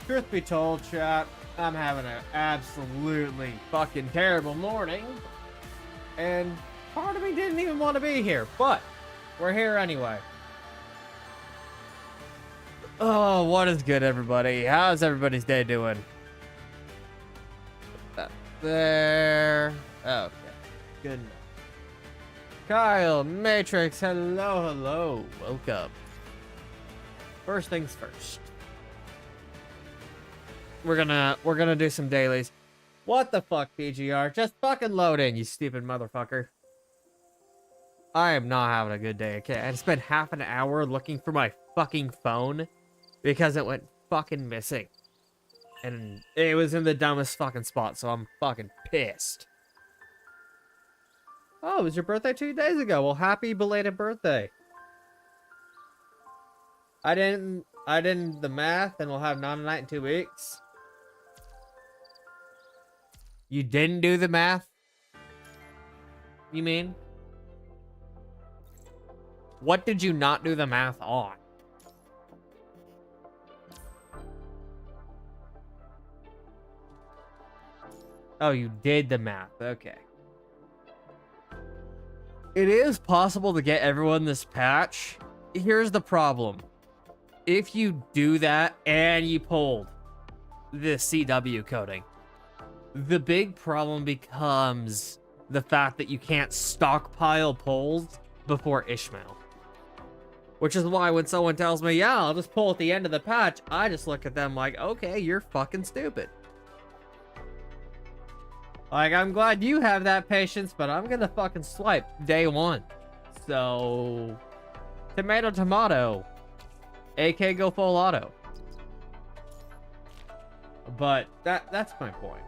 Truth be told, chat, I'm having an absolutely fucking terrible morning. And part of me didn't even want to be here, but we're here anyway. Oh, what is good, everybody? How's everybody's day doing? Put that there. Okay, good enough. Kyle, Matrix, hello. Welcome. First things first. We're gonna do some dailies. What the fuck, PGR? Just fucking load in, you stupid motherfucker. I am not having a good day, okay? I spent half an hour looking for my fucking phone because it went fucking missing. And it was in the dumbest fucking spot, so I'm fucking pissed. Oh, it was your birthday 2 days ago. Well, happy belated birthday. I didn't the math, and we'll have Nanaknight in 2 weeks. You didn't do the math? You mean? What did you not do the math on? Oh, you did the math. Okay. It is possible to get everyone this patch. Here's the problem. If you do that and you pulled the CW coding, the big problem becomes the fact that you can't stockpile pulls before Ishmael. Which is why when someone tells me, yeah, I'll just pull at the end of the patch, I just look at them like, okay, you're fucking stupid. Like, I'm glad you have that patience, but I'm gonna fucking swipe day one. So, tomato, AK go full auto. But that's my point.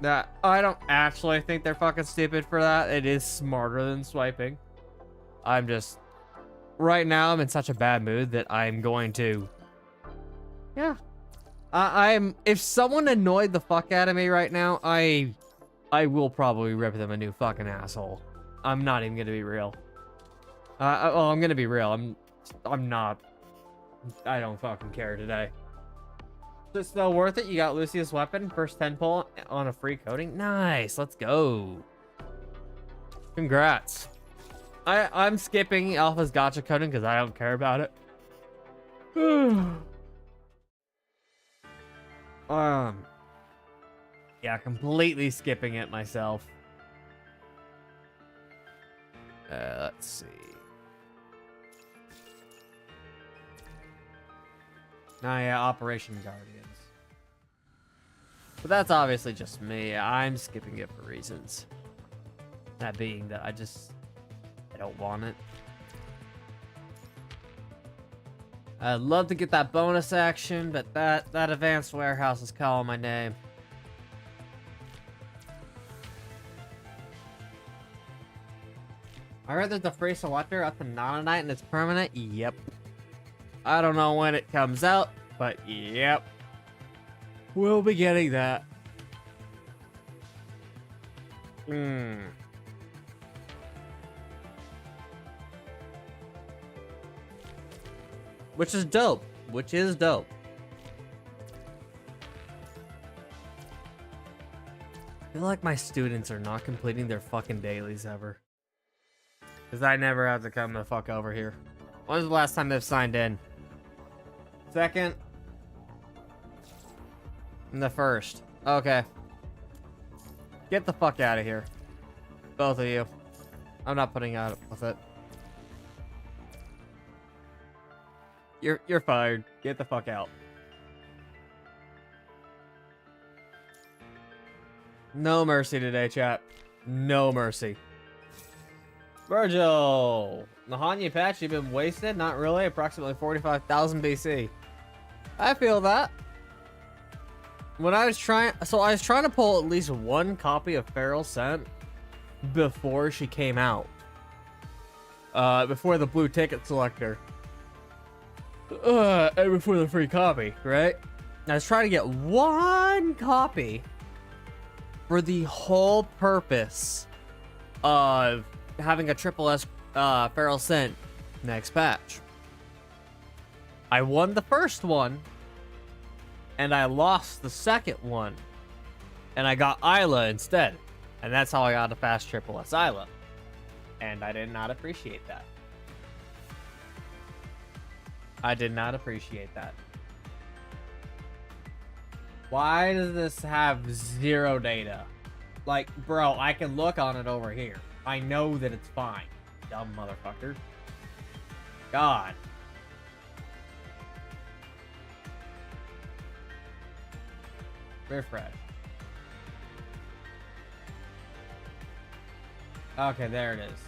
That I don't actually think they're fucking stupid for that. It is smarter than swiping. I'm just right now I'm in such a bad mood that I'm going to, yeah. I'm if someone annoyed the fuck out of me right now, I will probably rip them a new fucking asshole. I'm not even gonna be real. Well, I'm gonna be real. I'm not. I don't fucking care today. Is it still worth it? You got Lucius weapon, first 10 pull on a free coding. Nice, let's go. Congrats. I'm skipping Alpha's gotcha coding because I don't care about it. Yeah, completely skipping it myself. Let's see. Oh yeah, Operation Guardians. But that's obviously just me. I'm skipping it for reasons. That being that I don't want it. I'd love to get that bonus action, but that advanced warehouse is calling my name. I heard there's a free selector up to Nanaknight and it's permanent. Yep. I don't know when it comes out, but yep. We'll be getting that. Which is dope. I feel like my students are not completing their fucking dailies ever. Because I never have to come the fuck over here. When's the last time they've signed in? Second? And the first. Okay. Get the fuck out of here. Both of you. I'm not putting out with it. You're fired. Get the fuck out. No mercy today, chat. No mercy. Virgil! Nahanya patch, you've been wasted? Not really. Approximately 45,000 BC. I feel that. When I was trying to pull at least one copy of Feral Scent before she came out. Before the blue ticket selector. And before the free copy, right? I was trying to get one copy for the whole purpose of having a triple S Feral Scent next patch. I won the first one, and I lost the second one, and I got Isla instead, and that's how I got a fast triple S Isla, and I did not appreciate that. I did not appreciate that. Why does this have 0 data? Like, bro, I can look on it over here. I know that it's fine. Dumb motherfucker. God. Refresh. Okay, there it is.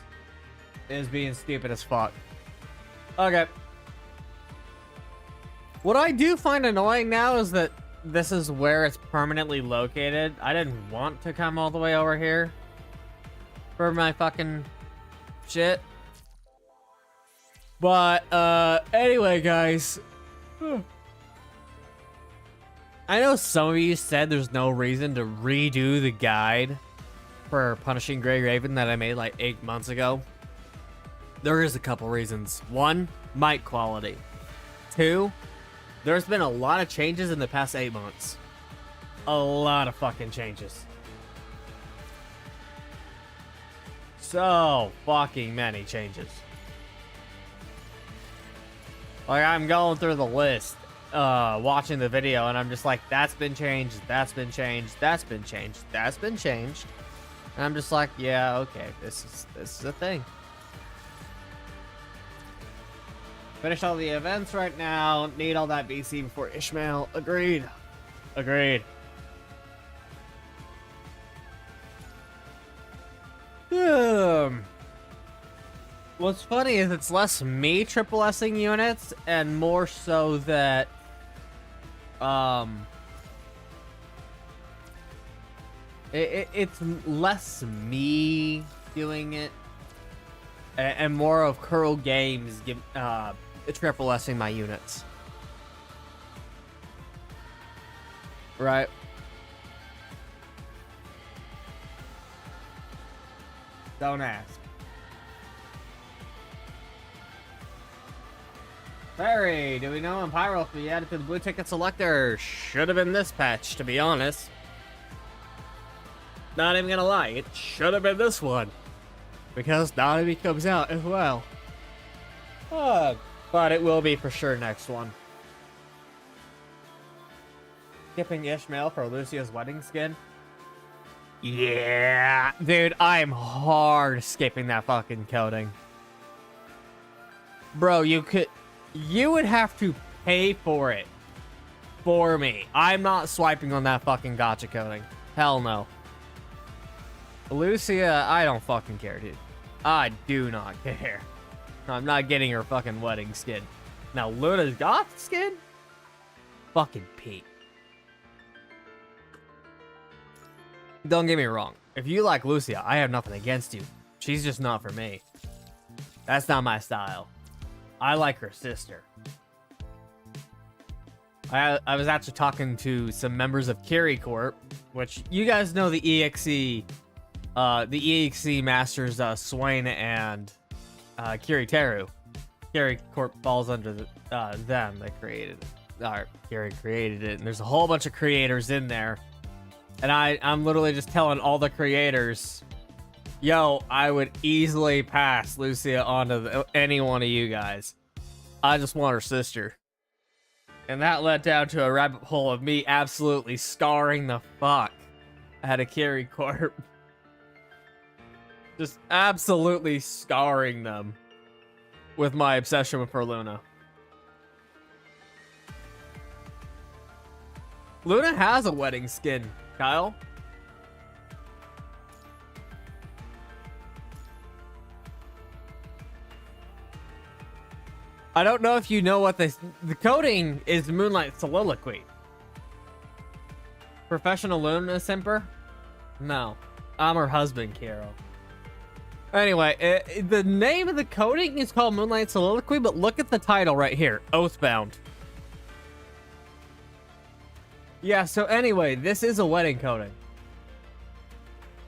It is being stupid as fuck. Okay. What I do find annoying now is that this is where it's permanently located. I didn't want to come all the way over here for my fucking shit. But, anyway, guys. I know some of you said there's no reason to redo the guide for Punishing Grey Raven that I made like 8 months ago. There is a couple reasons. 1, mic quality. 2, there's been a lot of changes in the past 8 months. A lot of fucking changes. So fucking many changes. Like, I'm going through the list, watching the video, and I'm just like, that's been changed, that's been changed, that's been changed, that's been changed. And I'm just like, yeah, okay, this is a thing. Finish all the events right now. Need all that BC before Ishmael. Agreed. Agreed. What's funny is it's less me triple S-ing units and more so that it's less me doing it and more of Curl Games triple S-ing my units. Right. Don't ask. Barry, do we know when Pyro will be added to the blue ticket selector? Should have been this patch, to be honest. Not even gonna lie, it should have been this one. Because Donnie comes out as well. But it will be for sure next one. Skipping Ishmael for Lucia's wedding skin. Yeah, dude, I'm hard skipping that fucking coding. Bro, you would have to pay for it for me. I'm not swiping on that fucking gotcha coding. Hell no. Lucia, I don't fucking care, dude. I do not care. I'm not getting her fucking wedding skin. Now, Luna's goth skin? Fucking Pete. Don't get me wrong. If you like Lucia, I have nothing against you. She's just not for me. That's not my style. I like her sister. I was actually talking to some members of Kiri Corp, which you guys know the EXE masters, Swain and Kiri Teru. Kiri Corp falls under them. They created it. Kiri created it, and there's a whole bunch of creators in there. And I'm literally just telling all the creators, yo, I would easily pass Lucia onto any one of you guys. I just want her sister. And that led down to a rabbit hole of me absolutely scarring the fuck out of Kiri Corp. Just absolutely scarring them with my obsession with her Luna. Luna has a wedding skin, Kyle. I don't know if you know what the coding is. Moonlight Soliloquy. Professional Luna Simper? No. I'm her husband, Carol. Anyway, the name of the coding is called Moonlight Soliloquy, but look at the title right here. Oathbound. Yeah, so anyway, this is a wedding coding.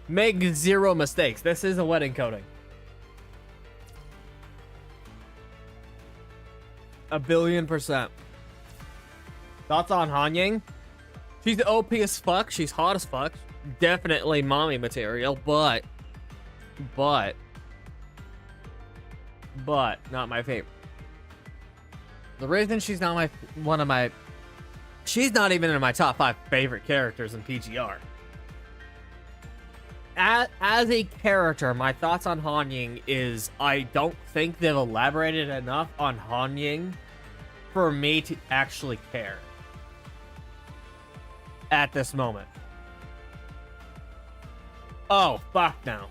Make zero mistakes. This is a wedding coding. 1,000,000,000%. Thoughts on Hanyang? She's OP as fuck. She's hot as fuck. Definitely mommy material, but not my favorite. The reason she's not she's not even in my top 5 favorite characters in PGR. As a character, my thoughts on Han Ying is I don't think they've elaborated enough on Han Ying for me to actually care at this moment. Oh, fuck no.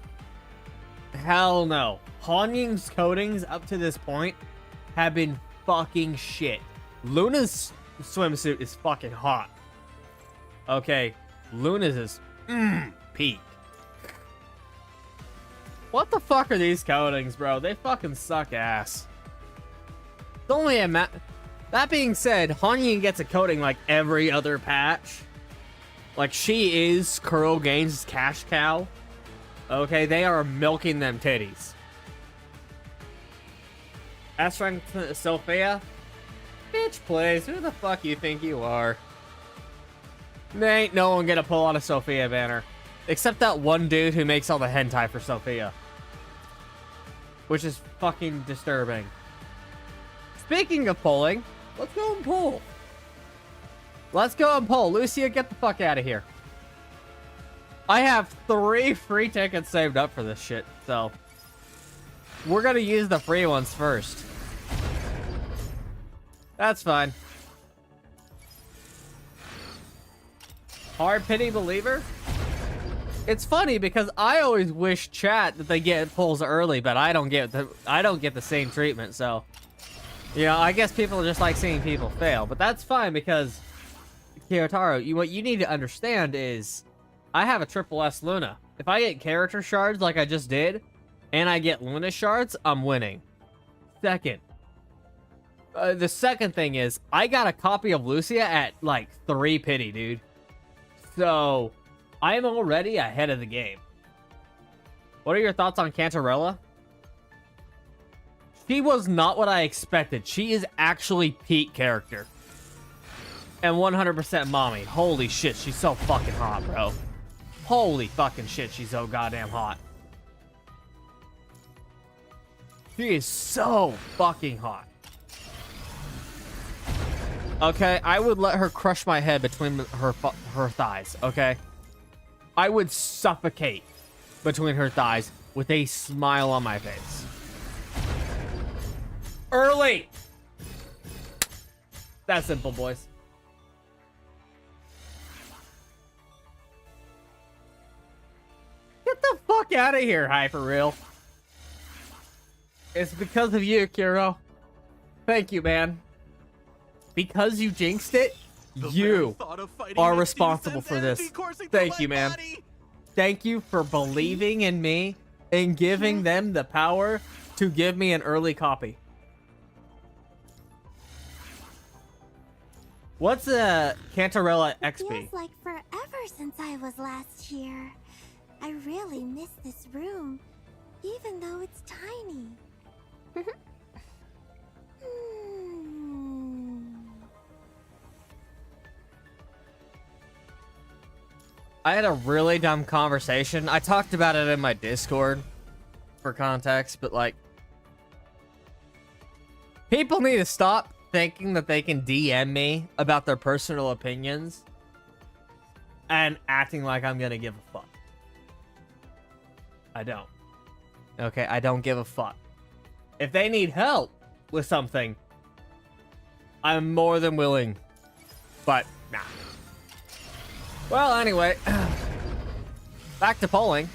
Hell no. Han Ying's coatings up to this point have been fucking shit. Luna's swimsuit is fucking hot. Okay, Luna's is peak. What the fuck are these coatings, bro? They fucking suck ass. It's only a That being said, Han Ying gets a coating like every other patch. Like, she is Kuro Games' cash cow. Okay, they are milking them titties. S-Rank Sophia? Bitch, please. Who the fuck you think you are? There ain't no one gonna pull out a Sophia banner. Except that one dude who makes all the hentai for Sophia. Which is fucking disturbing. Speaking of pulling, let's go and pull. Let's go and pull. Lucia, get the fuck out of here. I have 3 free tickets saved up for this shit, so we're gonna use the free ones first. That's fine. Hard pity believer? It's funny because I always wish chat that they get pulls early, but I don't get the same treatment, so you know, I guess people just like seeing people fail, but that's fine because Kyotaro, what you need to understand is I have a triple S Luna. If I get character shards like I just did, and I get Luna shards, I'm winning. Second. The second thing is, I got a copy of Lucia at, like, 3 pity, dude. So, I am already ahead of the game. What are your thoughts on Cantarella? She was not what I expected. She is actually peak character. And 100% mommy. Holy shit, she's so fucking hot, bro. Holy fucking shit, she's so goddamn hot. She is so fucking hot. Okay, I would let her crush my head between her thighs, okay? I would suffocate between her thighs with a smile on my face. Early! That's simple, boys. Get the fuck out of here, Hyperreal. It's because of you, Kiro. Thank you, man. Because you jinxed it, you are responsible for this. Thank you, man. Thank you for believing in me and giving them the power to give me an early copy. What's a Cantarella XP? It feels like forever since I was last here. I really miss this room, even though it's tiny. I had a really dumb conversation. I talked about it in my Discord for context, but like, people need to stop thinking that they can DM me about their personal opinions and acting like I'm gonna give a fuck. I don't. Okay, I don't give a fuck. If they need help with something, I'm more than willing, but nah. Well, anyway, back to polling.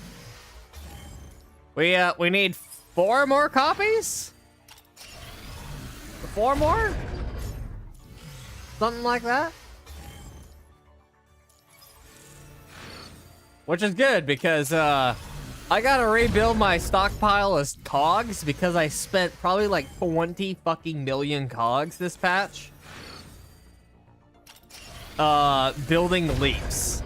We need 4 more copies? 4 more? Something like that? Which is good because I gotta rebuild my stockpile as cogs because I spent probably like 20 fucking million cogs this patch. Building leaps.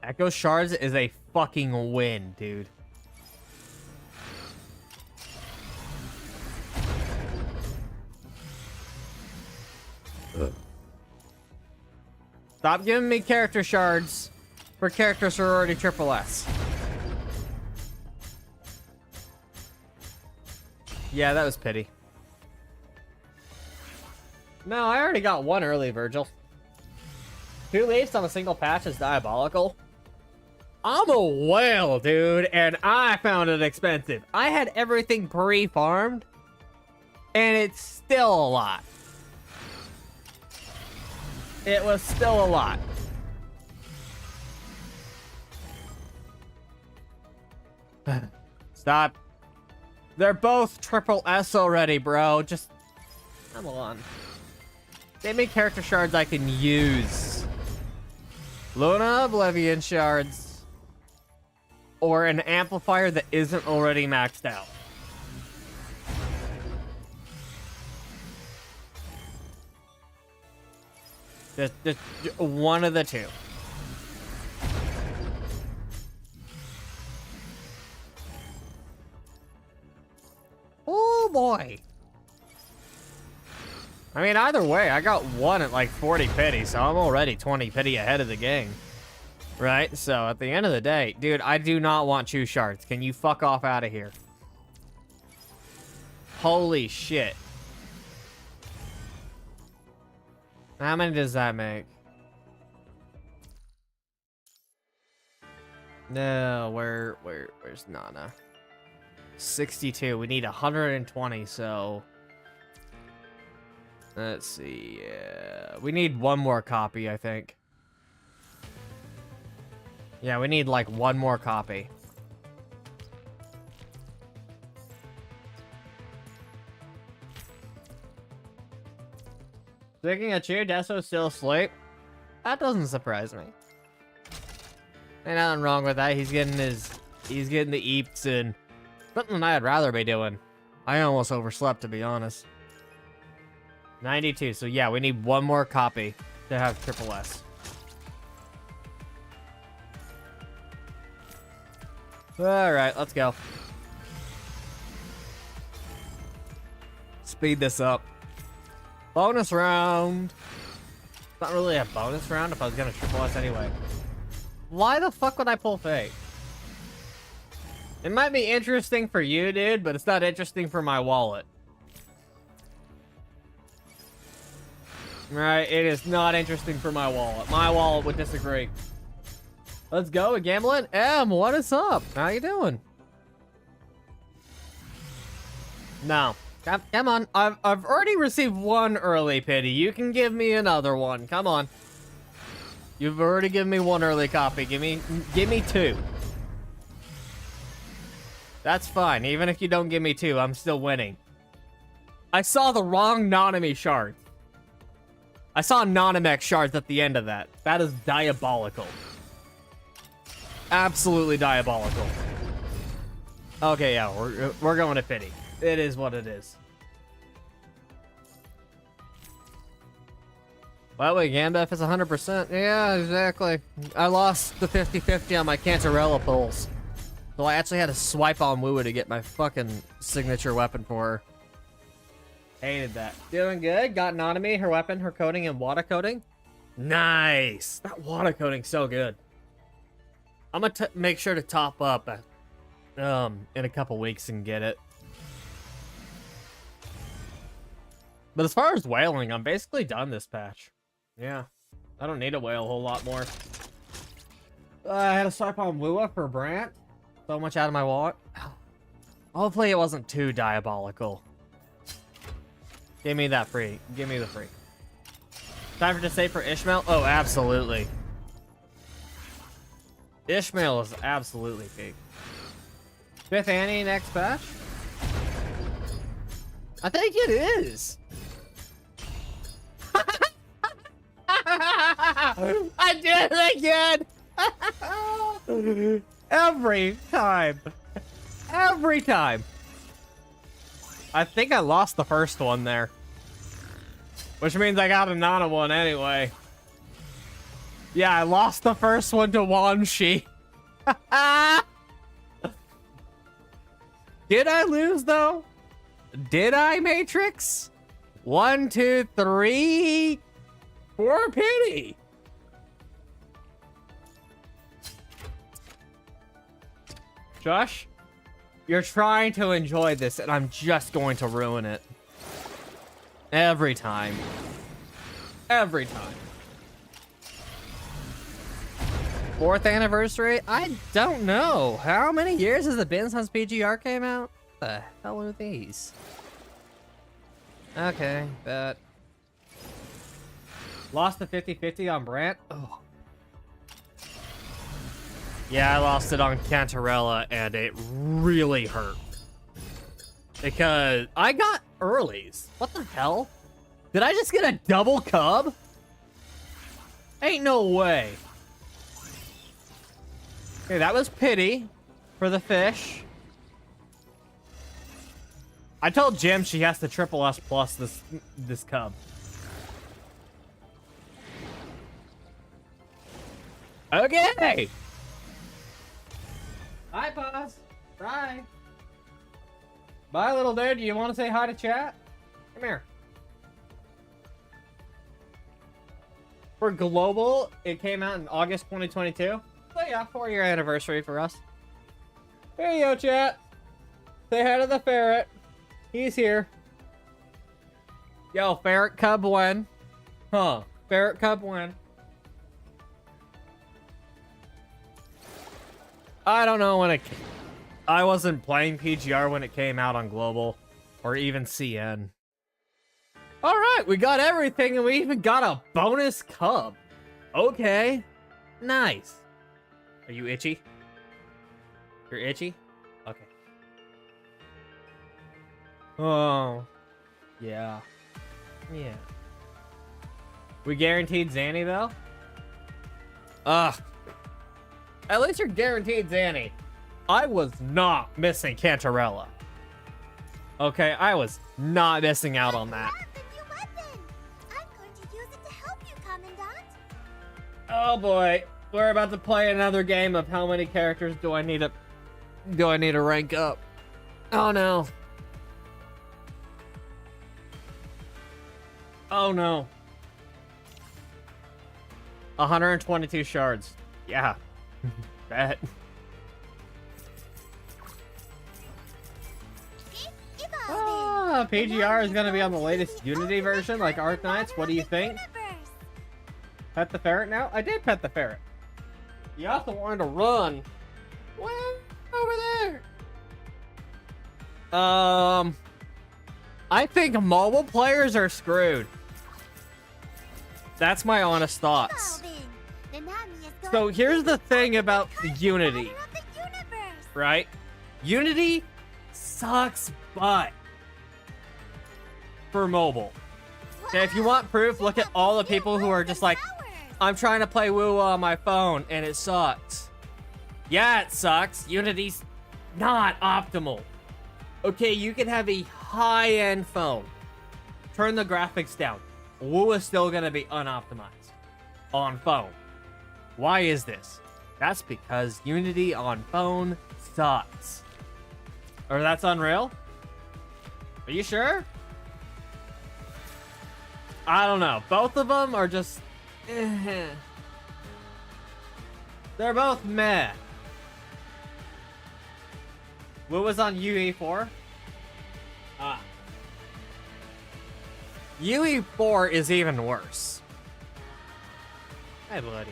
Echo Shards is a fucking win, dude. Stop giving me character shards for character sorority triple S. Yeah, that was pity. No, I already got one early, Virgil. 2 leaves on a single patch is diabolical. I'm a whale, dude, and I found it expensive. I had everything pre-farmed, and it's still a lot. It was still a lot. Stop. They're both triple S already, bro. Just come on. Give me character shards I can use. Luna Oblivion shards. Or an amplifier that isn't already maxed out. Just one of the two. Oh boy. I mean, either way, I got one at like 40 pity, so I'm already 20 pity ahead of the gang. Right? So at the end of the day, dude, I do not want Chew shards. Can you fuck off out of here? Holy shit. How many does that make? No, where's Nana? 62. We need 120, so let's see. Yeah, we need one more copy, I think. Yeah, we need like one more copy. Speaking of Chew, Deso's still asleep. That doesn't surprise me. Ain't nothing wrong with that. He's getting the eeps and something I'd rather be doing. I almost overslept, to be honest. 92. So yeah, we need one more copy to have triple S. All right, let's go. Speed this up. Bonus round. It's not really a bonus round if I was gonna triple S anyway. Why the fuck would I pull Fate? It might be interesting for you, dude, but it's not interesting for my wallet. Right, it is not interesting for my wallet. My wallet would disagree. Let's go, gambling. M, what is up? How you doing? No. Come on. I've already received one early pity. You can give me another one. Come on. You've already given me one early copy. Give me 2. That's fine. Even if you don't give me 2, I'm still winning. I saw the wrong Nanami shard. I saw Nanamex shards at the end of that. That is diabolical. Absolutely diabolical. Okay, yeah, we're going to pity. It is what it is. Well, wait, Gandalf is 100%. Yeah, exactly. I lost the 50-50 on my Cantarella pulls. So I actually had to swipe on Woo to get my fucking signature weapon for her. Hated that. Doing good. Got Nanami, her weapon, her coating, and water coating. Nice. That water coating's so good. I'm gonna make sure to top up in a couple weeks and get it. But as far as whaling, I'm basically done this patch. Yeah, I don't need to whale a whole lot more. I had a swipe on Wua for Brant. So much out of my wallet. Hopefully it wasn't too diabolical. Give me that free. Give me the free. Time for to save for Ishmael? Oh, absolutely. Ishmael is absolutely peak. 5th Annie next patch? I think it is. I did it again. Every time. Every time. I think I lost the first one there. Which means I got a Nana one anyway. Yeah, I lost the first one to Wanshi. Did I lose though? Did I, Matrix? 1, 2, 3. For pity. Josh, you're trying to enjoy this, and I'm just going to ruin it. Every time. Every time. 4th anniversary? I don't know. How many years has it been since PGR came out? What the hell are these? Okay, bet. Lost the 50-50 on Brant? Oh. Yeah, I lost it on Cantarella, and it really hurt. Because I got earlies. What the hell? Did I just get a double cub? Ain't no way. Okay, that was pity for the fish. I told Jim she has to triple S plus this cub. Okay. Hi, Paz. Bye. Bye, little dude. Do you want to say hi to chat? Come here. For Global, it came out in August 2022. So yeah, 4-year anniversary for us. There you go, chat. Say hi to the ferret. He's here. Yo, ferret cub win. Huh. Ferret cub win. I don't know when I wasn't playing PGR when it came out on Global or even CN. All right, we got everything and we even got a bonus cub. Okay, nice. Are you itchy? You're itchy? Okay. Oh, yeah. Yeah. We guaranteed Zanny though? Ugh. At least you're guaranteed Zanny. I was not missing Cantarella. Okay, I was not missing out on that. I'm going to use it to help you, Commandant. Oh boy, we're about to play another game of how many characters do I need to rank up. Oh no. Oh no. 122 shards. Yeah. Bet. Ah, PGR is gonna be on the latest Unity version, like Arknights. What do you think? Pet the ferret now? I did pet the ferret. You also wanted to run. Well, over there. I think mobile players are screwed. That's my honest thoughts. So here's the thing about Unity, right? Unity sucks butt for mobile. Okay, if you want proof, look at all the people who are just like, I'm trying to play Woo on my phone and it sucks. Yeah, it sucks. Unity's not optimal. Okay, you can have a high-end phone. Turn the graphics down. Woo is still gonna be unoptimized on phone. Why is this? That's because Unity on phone sucks. Or that's Unreal? Are you sure? I don't know. Both of them are just... They're both meh. What was on UE4? Ah. UE4 is even worse. Hey, buddy.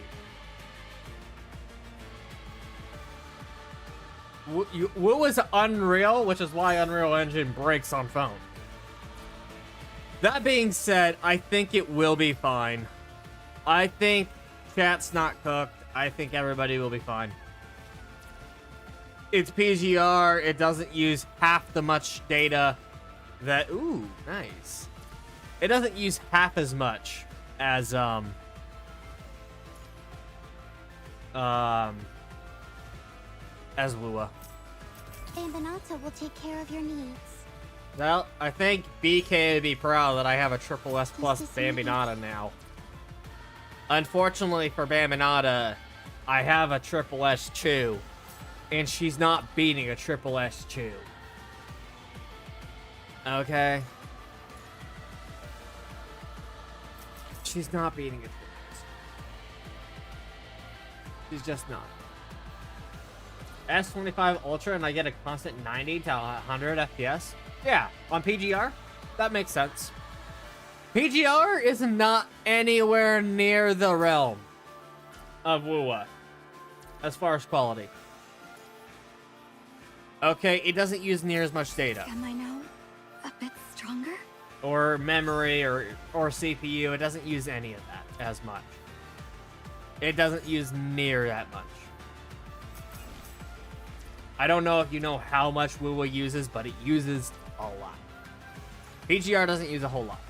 Woo is Unreal, which is why Unreal Engine breaks on phone. That being said, I think it will be fine. I think chat's not cooked. I think everybody will be fine. It's PGR. It doesn't use half the much data that... Ooh, nice. It doesn't use half as much as, as Lua. Bambinata will take care of your needs. Well, I think BK would be proud that I have a triple S plus Bambinata now. Unfortunately for Bambinata, I have a triple S Chew, and she's not beating a triple S Chew. Okay. she's not beating it. She's just not. S25 Ultra and I get a constant 90 to 100 FPS? Yeah, on PGR? That makes sense. PGR is not anywhere near the realm of WUWA as far as quality. Okay, it doesn't use near as much data. Am I now a bit stronger? Or memory or CPU. It doesn't use any of that as much. It doesn't use near that much. I don't know if you know how much WUWA uses, but it uses a lot. PGR doesn't use a whole lot.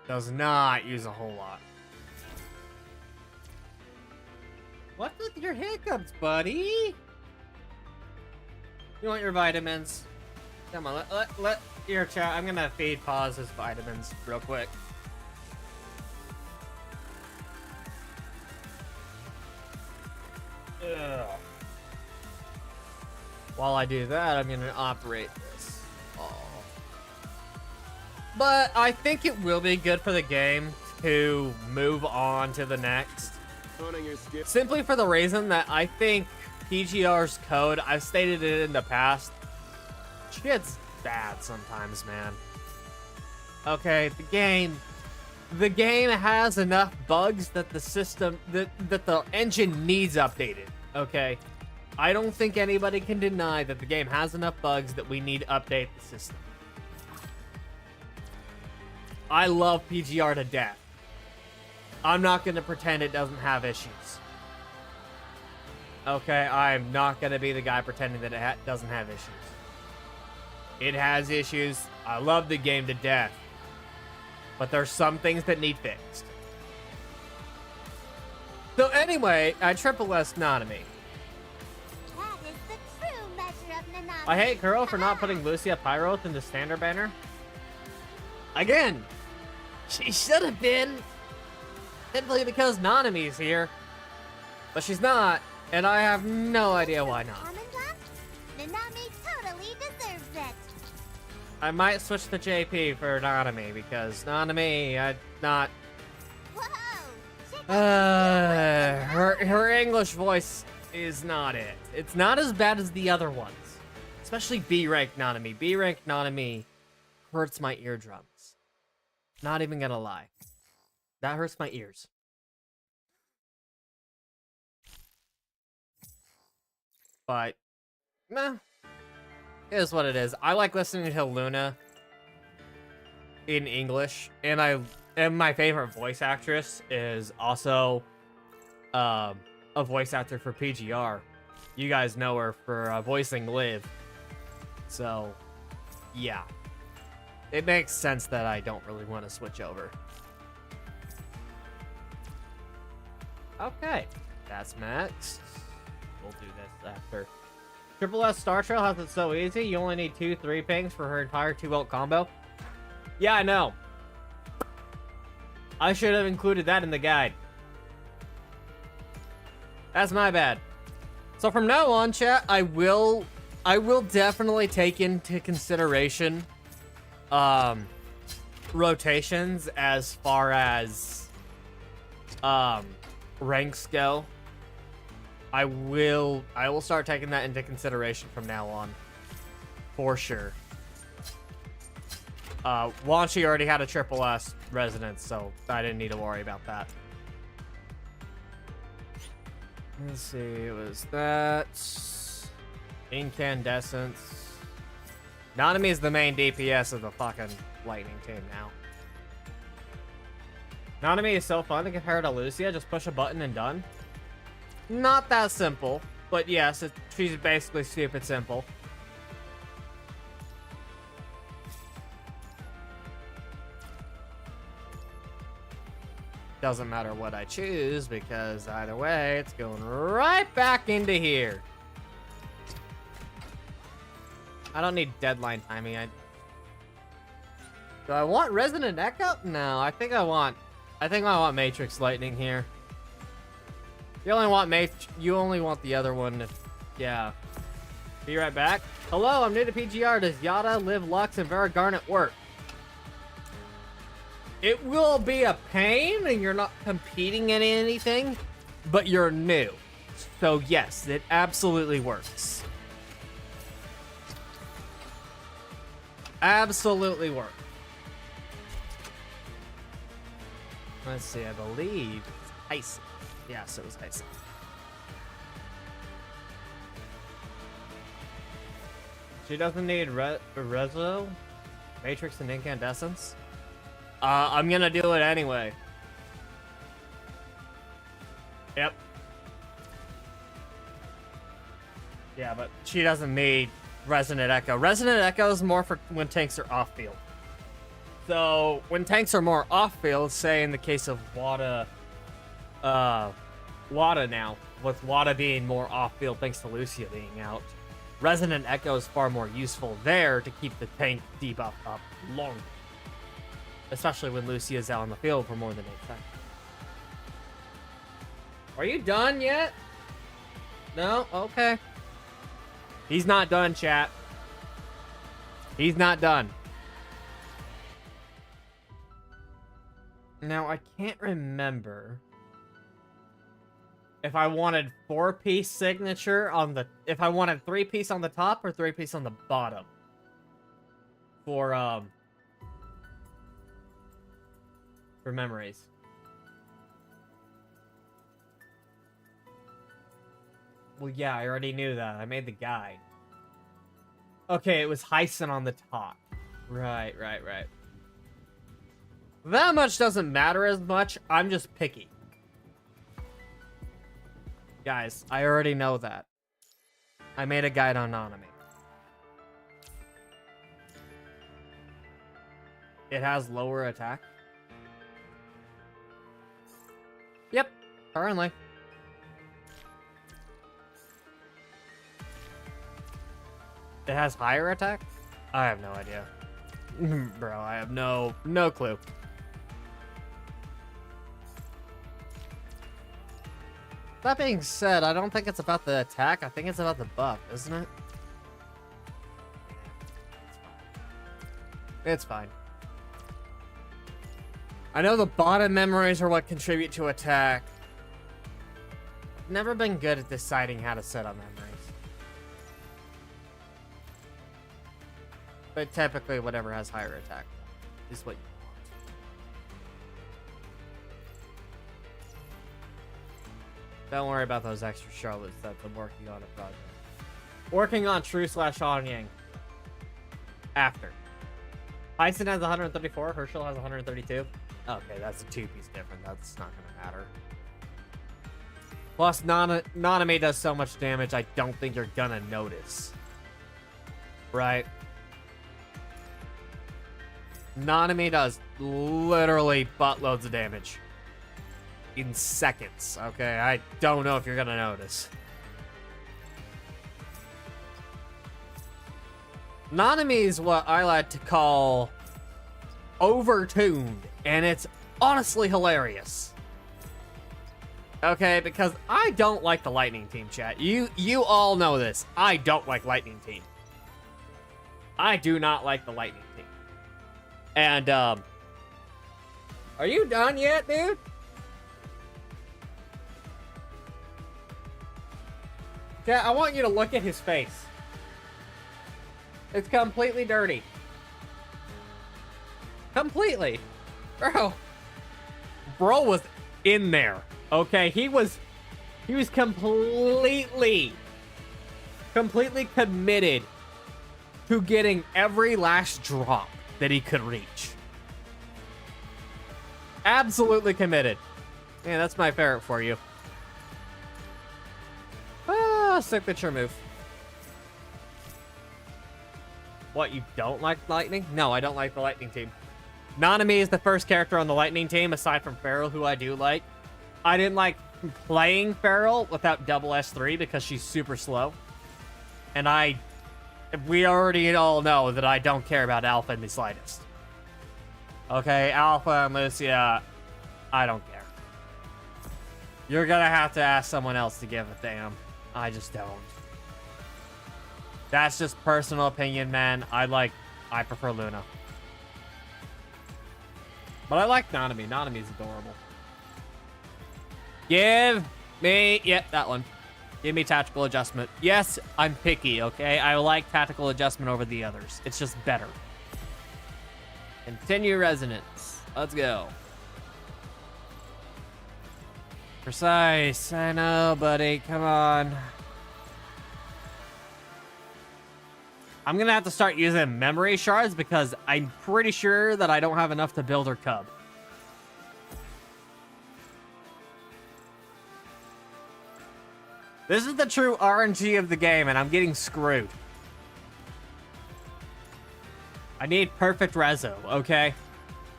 Does not use a whole lot. What's with your hiccups, buddy? You want your vitamins? Come on, let your chat. I'm gonna feed pause his vitamins real quick. Ugh. While I do that, I'm gonna operate this. Oh. But I think it will be good for the game to move on to the next. Simply for the reason that I think PGR's code, I've stated it in the past, shit's bad sometimes, man. Okay, the game has enough bugs that the system, that the engine needs updated, okay? I don't think anybody can deny that the game has enough bugs that we need to update the system. I love PGR to death. I'm not going to pretend it doesn't have issues. Okay, I'm not going to be the guy pretending that it doesn't have issues. It has issues. I love the game to death. But there's some things that need fixed. So anyway, Triple S Nanami. That is the true measure of Nanami. I hate Kuro for not putting Lucia Pyroth in the standard banner. Again, she should have been. Simply because Nanami's here. But she's not, and I have no idea why not. Commandant, Nanami totally deserves it. I might switch to JP for Nanami because Nanami, not. Whoa! Her English voice is not it. It's not as bad as the other ones, especially B rank Nanami. B rank Nanami hurts my eardrums. Not even gonna lie, that hurts my ears. But, nah. It is what it is. I like listening to Luna in English, and my favorite voice actress is also a voice actor for PGR. You guys know her for voicing Liv. So, yeah. It makes sense that I don't really want to switch over. Okay, that's Max. We'll do this after. Triple S Star Trail has it so easy. You only need 2-3 pings for her entire 2-ult combo. Yeah, I know. I should have included that in the guide. That's my bad. So from now on, chat, I will definitely take into consideration rotations as far as ranks go. I will start taking that into consideration from now on, for sure. Wanshi already had a Triple S resonance, so I didn't need to worry about that. Let's see, it was that Incandescence. Nanami is the main DPS of the fucking Lightning team now. Nanami is so fun to compare to Lucia. Just push a button and done. Not that simple, but yes, she's basically stupid simple. Doesn't matter what I choose, because either way, it's going right back into here. I don't need deadline timing. Do I want Resonant Echo? No, I think I want Matrix Lightning here. You only want the other one if, yeah. Be right back. Hello, I'm new to PGR. Does Yada, Liv, Lux, and Vera Garnet work? It will be a pain, and you're not competing in anything, but you're new. So yes, it absolutely works. Absolutely works. Let's see, I believe it's Hyson. Yes, it was Hyson. She doesn't need Rezo, Matrix, and Incandescence. I'm gonna do it anyway. Yep. Yeah, but she doesn't need Resonant Echo. Resonant Echo is more for when tanks are off-field. So, when tanks are more off-field, say in the case of Wada now, with Wada being more off-field thanks to Lucia being out, Resonant Echo is far more useful there to keep the tank debuff up longer. Especially when Lucia is out on the field for more than 8 seconds. Are you done yet? No? Okay. He's not done, chat. He's not done. Now, I can't remember if I wanted 4-piece signature on the... If I wanted 3-piece on the top or 3-piece on the bottom. For memories. Well, yeah, I already knew that. I made the guide. Okay, it was Hyson on the top. Right. That much doesn't matter as much. I'm just picky. Guys, I already know that. I made a guide on Nanami. It has lower attack. Yep, currently. It has higher attack? I have no idea. Bro, I have no clue. That being said, I don't think it's about the attack. I think it's about the buff, isn't it? It's fine. I know the bottom memories are what contribute to attack. Never been good at deciding how to set up memories. But typically, whatever has higher attack is what you want. Don't worry about those extra Charlottes that I'm working on a project. Working on True/Anyang. After. Hyson has 134, Herschel has 132. Okay, that's a 2-piece difference. That's not gonna matter. Plus, Nanami does so much damage, I don't think you're gonna notice. Right? Nanami does literally buttloads of damage. In seconds, okay? I don't know if you're gonna notice. Nanami is what I like to call overtuned, and it's honestly hilarious. Okay, because I don't like the Lightning Team, chat. You all know this. I don't like Lightning Team. I do not like the Lightning Team. And, are you done yet, dude? Yeah, I want you to look at his face. It's completely dirty. Completely. Bro was in there. Okay, he was completely committed to getting every last drop that he could reach. Absolutely committed. Yeah, that's my favorite for you. Signature move. What, you don't like Lightning? No, I don't like the Lightning Team. Nanami is the first character on the Lightning Team, aside from Feral, who I do like. I didn't like playing Feral without double S3 because she's super slow. And we already all know that I don't care about Alpha in the slightest. Okay, Alpha and Lucia, I don't care. You're gonna have to ask someone else to give a damn. I just don't. That's just personal opinion, man. I prefer Luna. But I like Nanami. Nanami's adorable. Give me, that one. Give me tactical adjustment. Yes, I'm picky, okay? I like tactical adjustment over the others. It's just better. Continue resonance. Let's go. Precise. I know, buddy. Come on. I'm gonna have to start using memory shards because I'm pretty sure that I don't have enough to build her cub. This is the true RNG of the game, and I'm getting screwed. I need perfect reso, okay?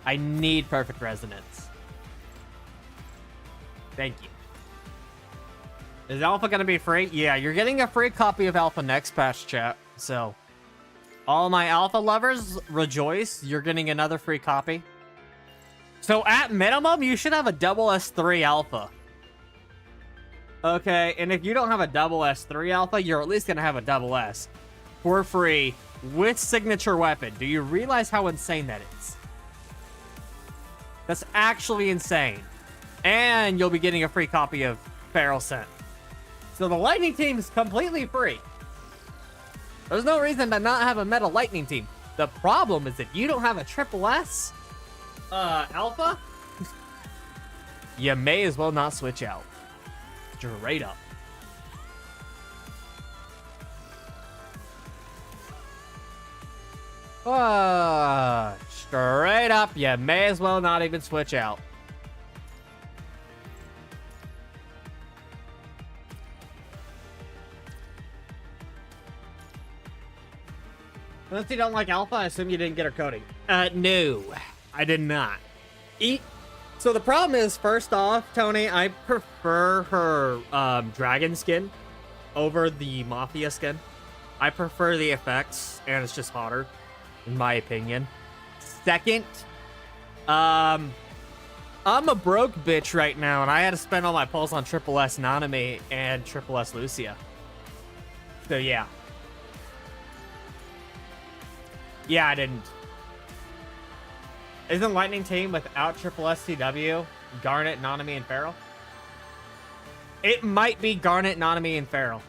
I need perfect resonance. Thank you. Is Alpha gonna be free? Yeah, you're getting a free copy of Alpha next patch, chat. So, all my Alpha lovers, rejoice. You're getting another free copy. So, at minimum, you should have a double S3 Alpha. Okay, and if you don't have a double S3 Alpha, you're at least gonna have a double S for free with signature weapon. Do you realize how insane that is? That's actually insane. And you'll be getting a free copy of Feral Scent. So the Lightning team is completely free. There's no reason to not have a Meta Lightning team. The problem is that you don't have a triple S Alpha. You may as well not switch out. Straight up. Straight up, you may as well not even switch out. Unless you don't like Alpha, I assume you didn't get her coding. No, I did not. So the problem is, first off, Tony, I prefer her dragon skin over the Mafia skin. I prefer the effects, and it's just hotter, in my opinion. Second, I'm a broke bitch right now, and I had to spend all my pulls on Triple S Nanami and Triple S Lucia. So yeah. Yeah, I didn't. Isn't Lightning Team without Triple STW, Garnet, Nanami, and Feral? It might be Garnet, Nanami, and Feral.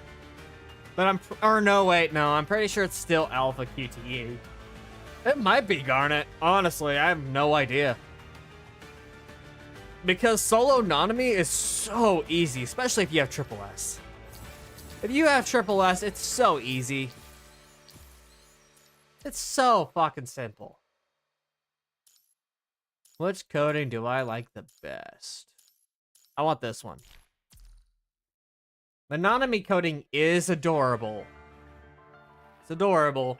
But I'm pretty sure it's still Alpha QTE. It might be Garnet. Honestly, I have no idea. Because solo Nanami is so easy, especially if you have Triple S. If you have Triple S, it's so easy. It's so fucking simple. Which coding do I like the best? I want this one. The Nanami coding is adorable. It's adorable.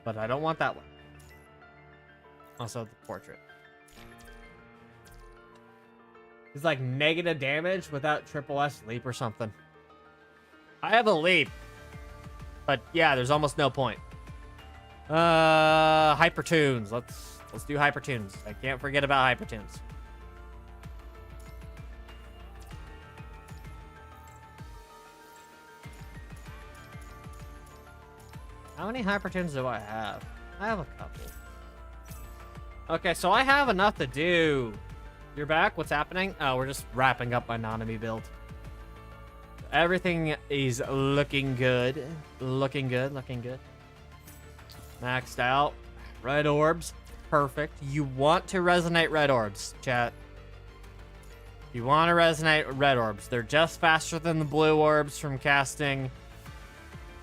But I don't want that one. Also, the portrait. It's like negative damage without Triple S leap or something. I have a leap. But yeah, there's almost no point. Hypertunes. Let's do Hypertunes. I can't forget about Hypertunes. How many Hypertunes do I have? I have a couple. Okay, so I have enough to do. You're back? What's happening? Oh, we're just wrapping up my Nanami build. Everything is looking good. Looking good, looking good. Maxed out. Red orbs. Perfect. You want to resonate red orbs, chat. You want to resonate red orbs. They're just faster than the blue orbs from casting.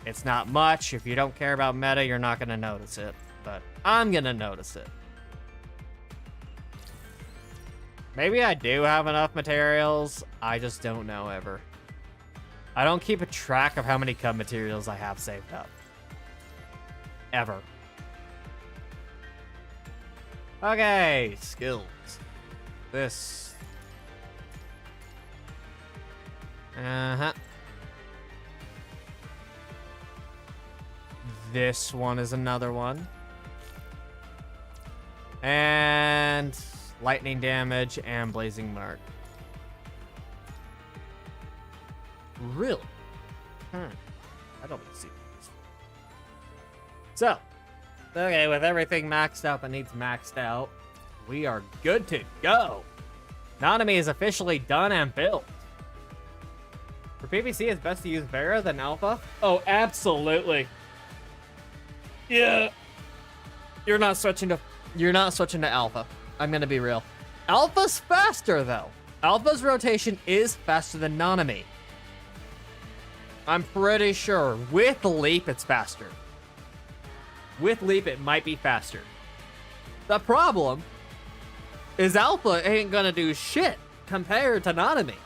It's not much. If you don't care about meta, you're not going to notice it. But I'm going to notice it. Maybe I do have enough materials. I just don't know ever. I don't keep a track of how many cub materials I have saved up. Ever. Okay, skills. This. Uh-huh. This one is another one. And lightning damage and blazing mark. Really? I don't see this. So, okay, with everything maxed out that needs maxed out, we are good to go. Nanami is officially done and built. For PvC, it's best to use Vera than Alpha. Oh, absolutely. Yeah. You're not switching to Alpha. I'm gonna be real. Alpha's faster though. Alpha's rotation is faster than Nanami. I'm pretty sure. With Leap, it's faster. With Leap, it might be faster. The problem is Alpha ain't gonna do shit compared to Nanami.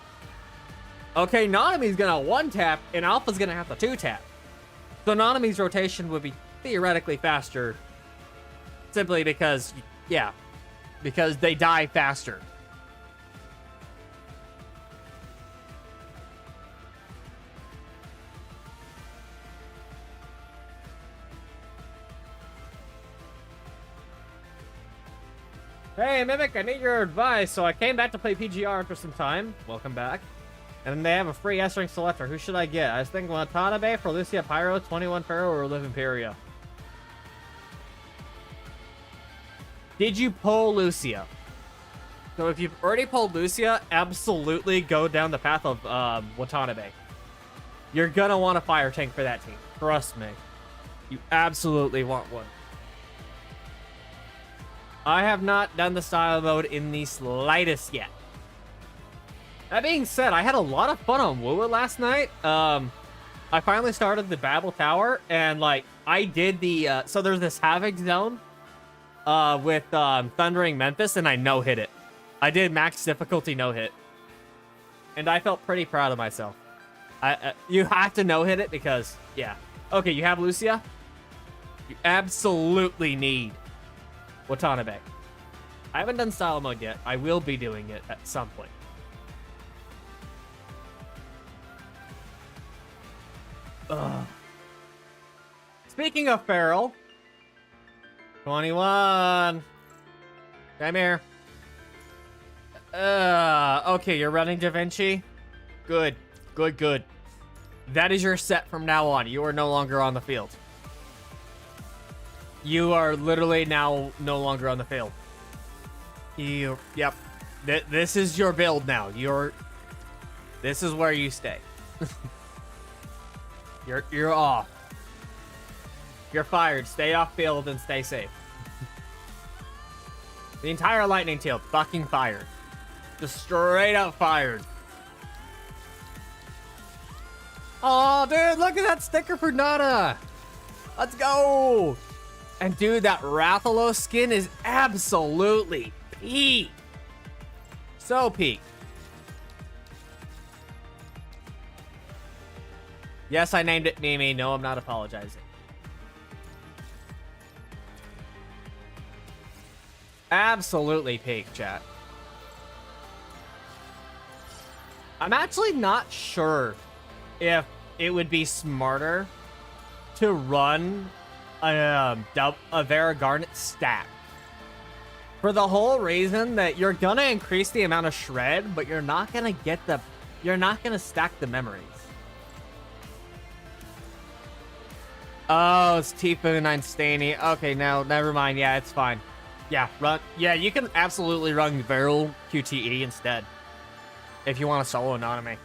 Okay, Nanami's gonna one-tap, and Alpha's gonna have to two-tap. So Nanami's rotation would be theoretically faster, simply because, yeah, because they die faster. Hey, Mimic, I need your advice. So I came back to play PGR after some time. Welcome back. And they have a free S-Ring selector. Who should I get? I was thinking Watanabe for Lucia Pyro, 21 Pharaoh, or Live Imperia. Did you pull Lucia? So if you've already pulled Lucia, absolutely go down the path of Watanabe. You're gonna want a fire tank for that team. Trust me. You absolutely want one. I have not done the style mode in the slightest yet. That being said, I had a lot of fun on Woo last night. I finally started the Babel Tower, and like I did the so there's this Havoc zone with Thundering Memphis, and I no-hit it. I did max difficulty no-hit, and I felt pretty proud of myself. You have to no-hit it because, yeah. Okay, you have Lucia. You absolutely need Watanabe. I haven't done style mode yet. I will be doing it at some point. Ugh. Speaking of Feral, 21. Come here. Okay, you're running Da Vinci. Good, good, good. That is your set from now on. You are no longer on the field. You are literally now no longer on the field. Yep. This is your build now. This is where you stay. You're off. You're fired. Stay off field and stay safe. The entire lightning tail fucking fired. Just straight up fired. Oh, dude, look at that sticker for Nana. Let's go. And dude, that Rathalos skin is absolutely peak. So peak. Yes, I named it Mimi. No, I'm not apologizing. Absolutely peak, chat. I'm actually not sure if it would be smarter to run a Vera Garnet stack. For the whole reason that you're gonna increase the amount of shred, but you're not gonna stack the memories. Oh, it's Tifu 9 Stainy. Okay, no, never mind. Yeah, it's fine. Yeah, run. Yeah, you can absolutely run Viral QTE instead. If you want to solo Nanami.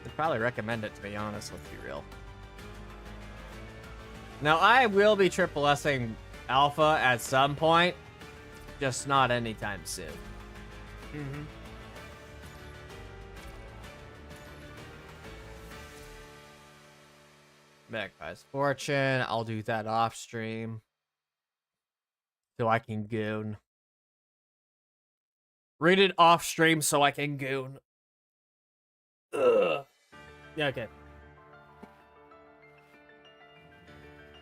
I'd probably recommend it, to be honest, let's be real. Now, I will be triple S-ing Alpha at some point, just not anytime soon. Magpie's Fortune, I'll do that off stream. So I can goon. Read it off stream so I can goon. Ugh. Yeah, okay.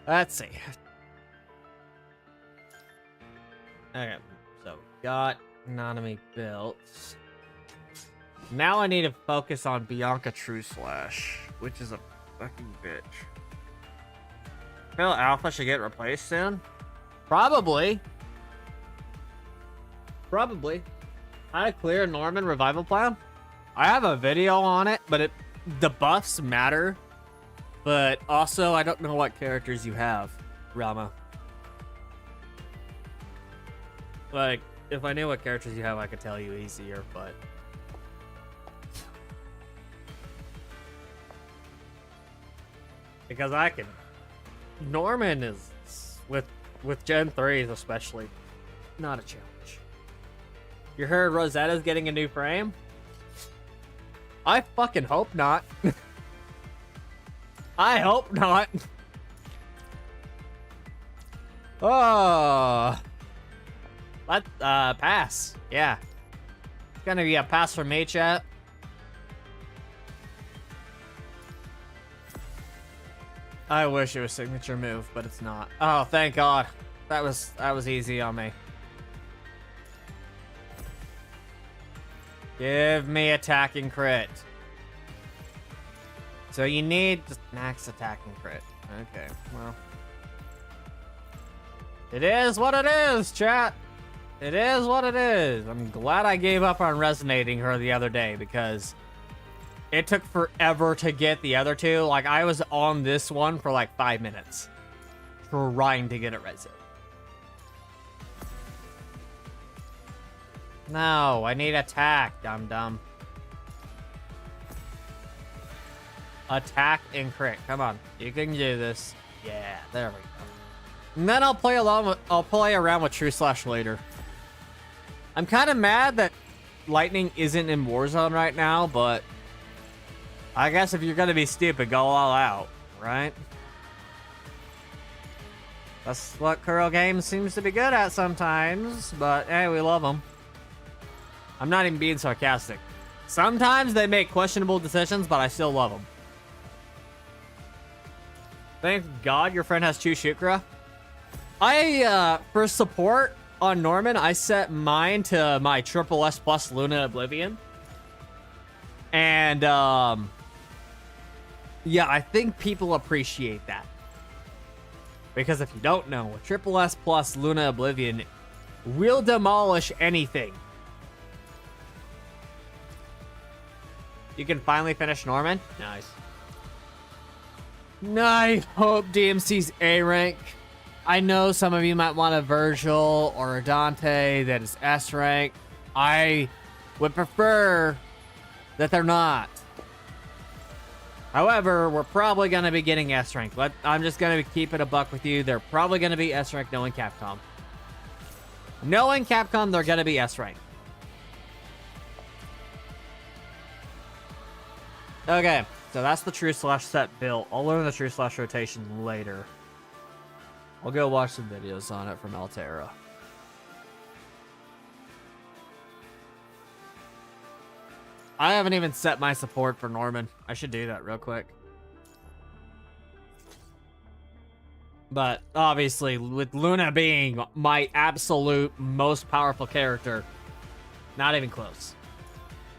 Let's see. Okay, so got Nanami built. Now I need to focus on Bianca True Slash, which is a fucking bitch. Feel Alpha should get replaced soon? Probably. Probably. How to clear Norman revival plan? I have a video on it, but the buffs matter But also, I don't know what characters you have, Rama. Like, if I knew what characters you have, I could tell you easier, but... Because I can... Norman is, with Gen 3s especially, not a challenge. You heard Rosetta's getting a new frame? I fucking hope not. I hope not. Oh. Let pass. Yeah. It's gonna be a pass from me, chat. I wish it was signature move, but it's not. Oh, thank God. That was easy on me. Give me attacking crit. So you need just max attacking crit. Okay, well. It is what it is, chat. It is what it is. I'm glad I gave up on resonating her the other day because it took forever to get the other two. Like, I was on this one for like 5 minutes trying to get it resonated. No, I need attack, dum-dum. Attack and crit. Come on, you can do this. Yeah, there we go. And then I'll play around with True Slash later. I'm kind of mad that Lightning isn't in Warzone right now, but I guess if you're gonna be stupid, go all out, right? That's what Kuro Games seems to be good at sometimes, but hey, we love them. I'm not even being sarcastic. Sometimes they make questionable decisions, but I still love them. Thank God your friend has 2 Shukra. For support on Norman, I set mine to my SSS plus Luna Oblivion. And, yeah, I think people appreciate that. Because if you don't know, SSS plus Luna Oblivion will demolish anything. You can finally finish Norman? Nice. I hope DMC's A rank. I know some of you might want a Virgil or a Dante that is S rank. I would prefer that they're not. However, we're probably going to be getting S rank. I'm just going to keep it a buck with you. They're probably going to be S rank knowing Capcom. Knowing Capcom, they're going to be S rank. Okay, so that's the True Slash set built. I'll learn the True Slash rotation later. I'll go watch some videos on it from Altera. I haven't even set my support for Norman. I should do that real quick. But obviously, with Luna being my absolute most powerful character, not even close.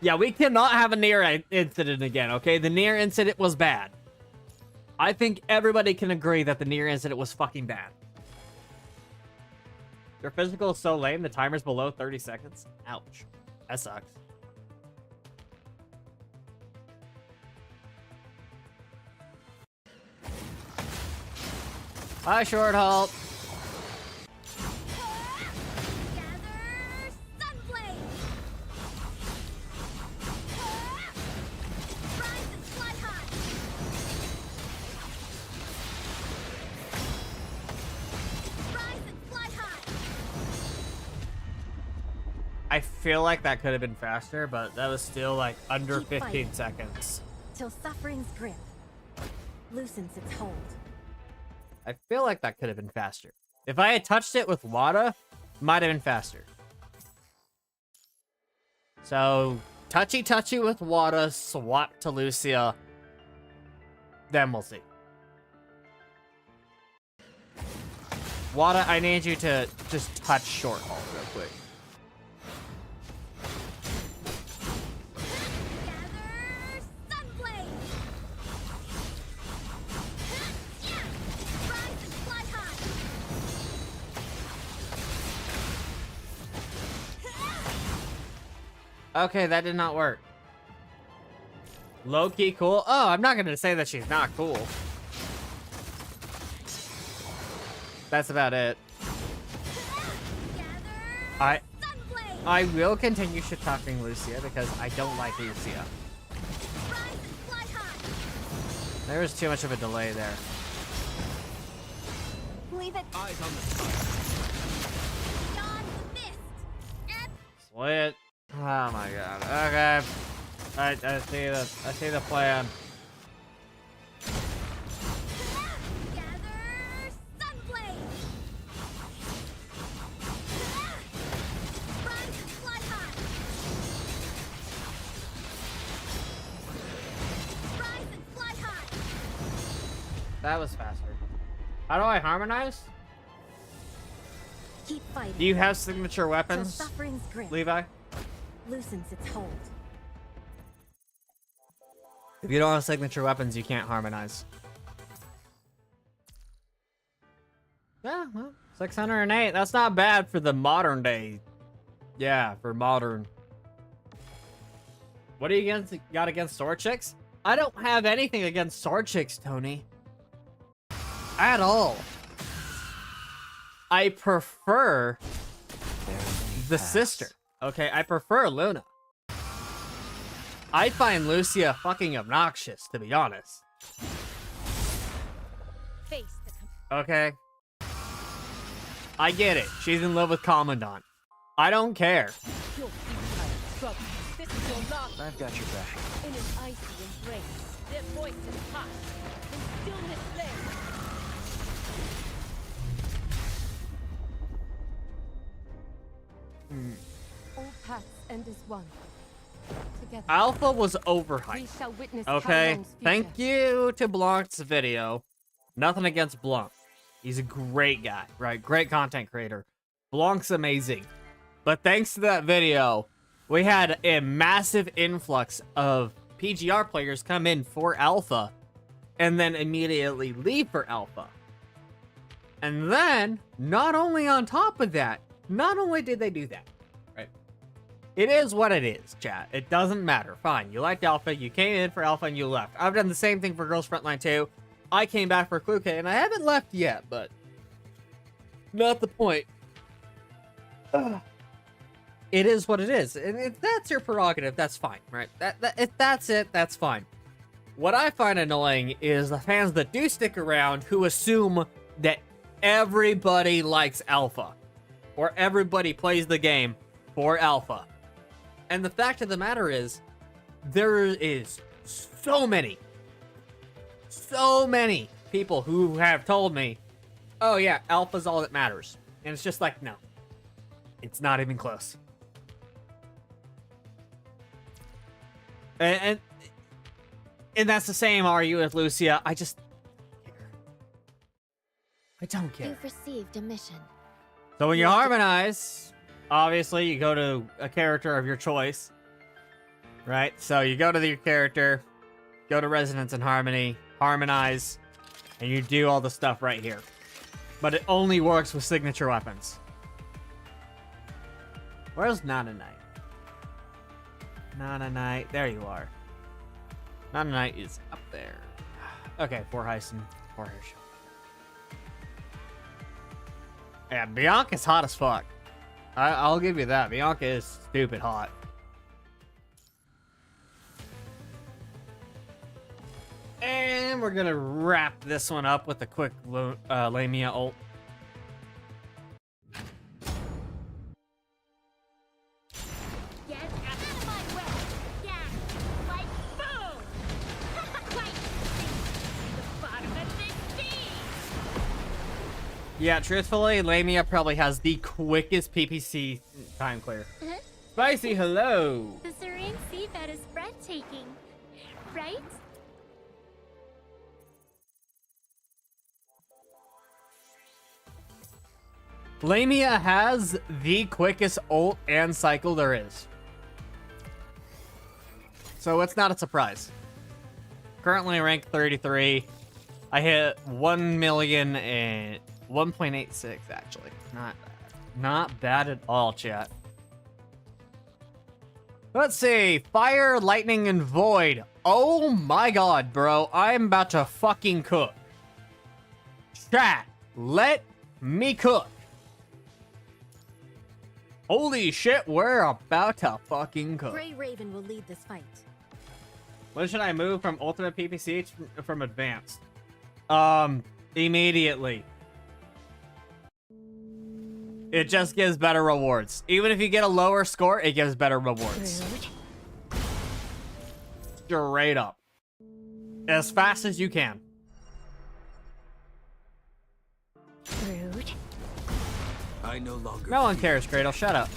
Yeah, we cannot have a near incident again, okay? The near incident was bad. I think everybody can agree that the near incident was fucking bad. Your physical is so lame, the timer's below 30 seconds. Ouch. That sucks. Hi, Short Halt. I feel like that could have been faster, but that was still like under 15 seconds. Till suffering's grip loosens its hold. I feel like that could have been faster. If I had touched it with Wada, might have been faster. So, touchy with Wada, swap to Lucia. Then we'll see. Wada, I need you to just touch Short Halt real quick. Okay, that did not work. Low-key cool. Oh, I'm not going to say that she's not cool. That's about it. I will continue shit-talking Lucia because I don't like Lucia. There was too much of a delay there. Leave it. Eyes on the sun. Beyond the mist. Split. Oh my god. Okay. I see the plan. Gather Sunblade. Rise and fly high. Rise and fly high. That was faster. How do I harmonize? Keep fighting. Do you have signature Till weapons, suffering's grip Levi? loosens its hold. If you don't have signature weapons, you can't harmonize. Yeah, well, 608. That's not bad for the modern day. Yeah, for modern. What do you got against sword chicks? I don't have anything against sword chicks, Tony. At all. I prefer the sister. Okay, I prefer Luna. I find Lucia fucking obnoxious, to be honest. Face the Okay? I get it. She's in love with Commandant. I don't care. Your futile struggle. This is your last. I've got your back. In an icy embrace, their voices hushed, and stillness lay. All paths end as one. Together, Alpha was we overhyped. shall witness Okay? Talon's future. Thank you to Blanc's video. Nothing against Blanc. He's a great guy, right? Great content creator. Blanc's amazing. But thanks to that video, we had a massive influx of PGR players come in for Alpha and then immediately leave for Alpha. And then, not only on top of that, not only did they do that, right? It is what it is, chat. It doesn't matter. Fine, you liked Alpha, you came in for Alpha, and you left. I've done the same thing for Girls Frontline 2. I came back for Clue K, and I haven't left yet, but not the point. It is what it is, and if that's your prerogative, that's fine, right? If that's it, that's fine. What I find annoying is the fans that do stick around who assume that everybody likes Alpha, or everybody plays the game for Alpha. And the fact of the matter is, there is so many people who have told me, oh yeah, Alpha's all that matters. And it's just like, no, it's not even close. And that's the same argument with Lucia. I just I don't care. You've received a mission. So when you harmonize, obviously you go to a character of your choice, right? So you go to your character, go to Resonance and Harmony, harmonize, and you do all the stuff right here. But it only works with signature weapons. Where's Nanaknight? Nanaknight, there you are. Nanaknight is up there. Okay, for Heisen, for Hirsch. Yeah, Bianca's hot as fuck. I'll give you that. Bianca is stupid hot. And we're gonna wrap this one up with a quick Lamia ult. Get out of my way! Yeah, like boom! Wait! The bottom of this sea! Yeah, truthfully, Lamia probably has the quickest PPC time clear. Spicy, hello! The serene seabed is breathtaking, right? Lamia has the quickest ult and cycle there is. So it's not a surprise. Currently ranked 33. I hit 1 million and 1.86 actually. Not bad. Not bad at all, chat. Let's see. Fire, lightning, and void. Oh my god, bro. I'm about to fucking cook. Chat, let Me cook. Holy shit, we're about to fucking cook. Grey Raven will lead this fight. When should I move from ultimate PPC from advanced? Immediately. It just gives better rewards. Even if you get a lower score, it gives better rewards. Rude. Straight up. As fast as you can. Rude. I no longer. No one cares, Cradle. Shut up.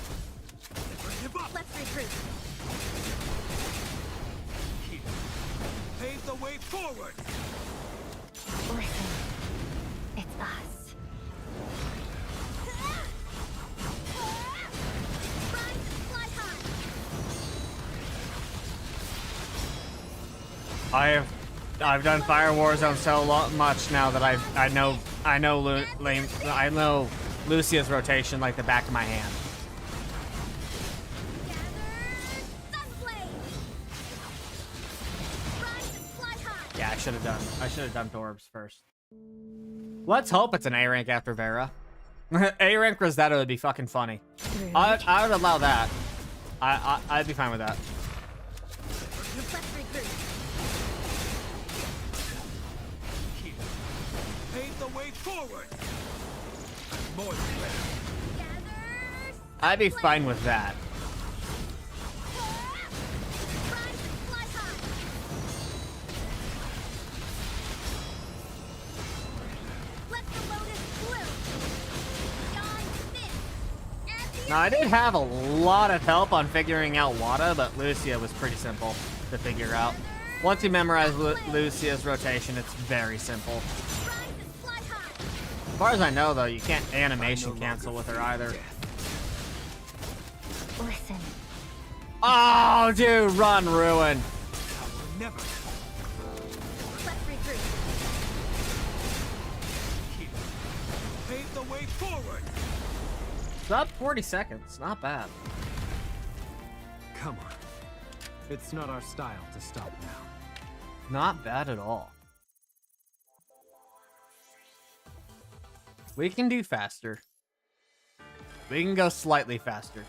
Let's regroup. Pave the way forward. Listen, it's us. Rise and fly high. I've done Fire Warzone so much now that I know Lucia's rotation like the back of my hand. Gather Sunblade. Rise and fly high. Yeah, I should have done Dorbs first. Let's hope it's an A rank after Vera. A rank Rosetta would be fucking funny. Rude. I would allow that. I'd be fine with that. Let's regroup. Pave the way forward. I'm more than ready. Gather I'd be fine with that. Rise and fly high. Let the lotus bloom. Beyond this. And the Now, I did have a lot of help on figuring out Wada, but Lucia was pretty simple to figure out. Once you memorize Lucia's rotation, it's very simple. rise and fly high. As far as I know, though, you can't animation cancel with her either. Listen, Oh, dude, run, Ruin. I will never. let's regroup. Pave the way forward. It's up 40 seconds. Not bad. Come on. It's not our style to stop now. Not bad at all. We can do faster. We can go slightly faster.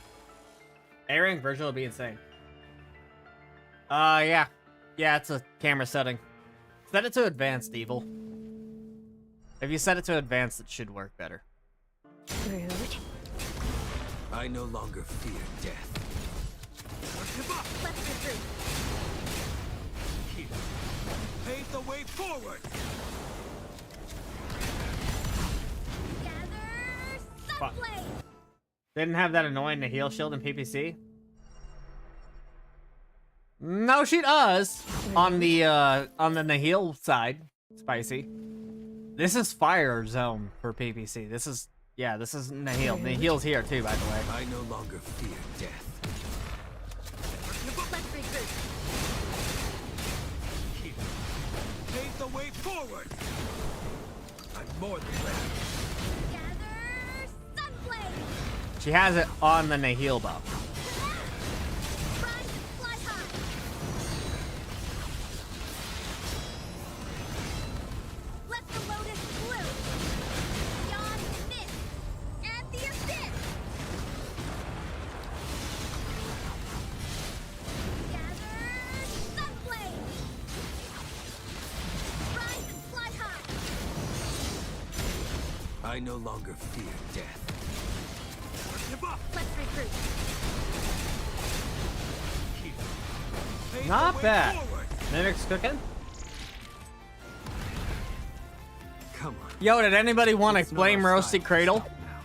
A-rank Virgil will be insane. Yeah. Yeah, it's a camera setting. Set it to advanced, Evil. If you set it to advanced, it should work better. Rude. I no longer fear death. Give up. Let's regroup. Pave the way forward. Gather Fuck. Sunblade. Didn't have that annoying Nahil shield in PPC? No, she does. On the Nahil side. Spicy. This is Fire Zone for PPC. This is Nahil. Nahil's here too, by the way. I no longer fear death. Let's regroup. Pave the way forward. I'm more than ready. Gather Sunblade. She has it on the Nahil buff. Rise and fly high. Let the lotus bloom. Beyond the mist and the abyss. Gather Sunblade. Rise and fly high. I no longer fear death. Give up. Let's regroup. Pave the Not way bad. forward. Mimic's cooking. Come on. Yo, did anybody want to It's not blame our Roasted style to Cradle? stop now.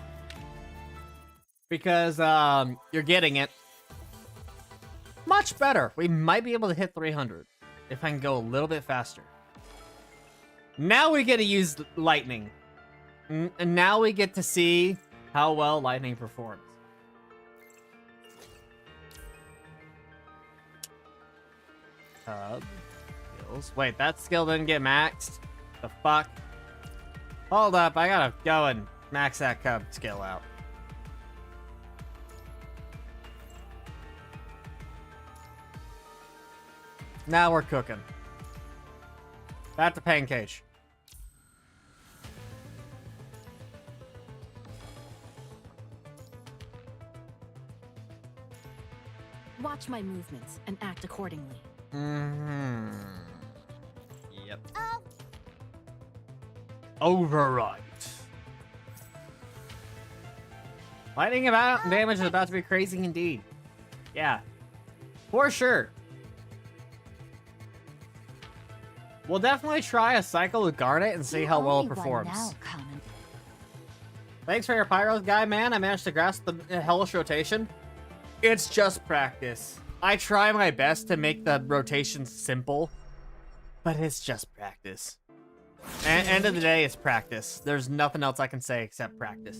Because you're getting it. Much better. We might be able to hit 300 if I can go a little bit faster. Now we get to use lightning. And now we get to see how well lightning performs. Skills. Wait, that skill didn't get maxed? The fuck? Hold up, I gotta go and max that cub skill out. Now we're cooking. Back to pain cage. Watch my movements and act accordingly. Yep. Oh, Override. Lightning about damage is about to be crazy indeed. Yeah. For sure. We'll definitely try a cycle with Garnet and see you how well only it won performs. now, Common. Thanks for your pyros, guy, man. I managed to grasp the hellish rotation. It's just practice. I try my best to make the rotations simple, but it's just practice. End of the day, it's practice. There's nothing else I can say except practice.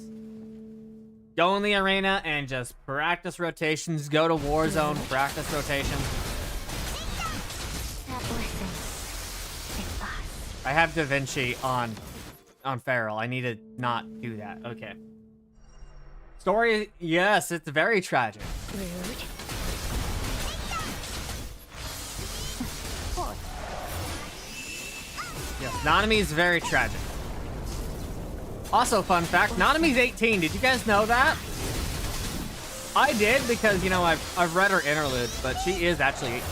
Go in the arena and just practice rotations. Go to Warzone, practice rotations. That blessing is us. I have Da Vinci on Feral. I need to not do that. Okay. Story, yes, it's very tragic. Rude. Yes, Nanami is very tragic. Also, fun fact, Nanami's 18. Did you guys know that? I did because, you know, I've read her interlude, but she is actually 18.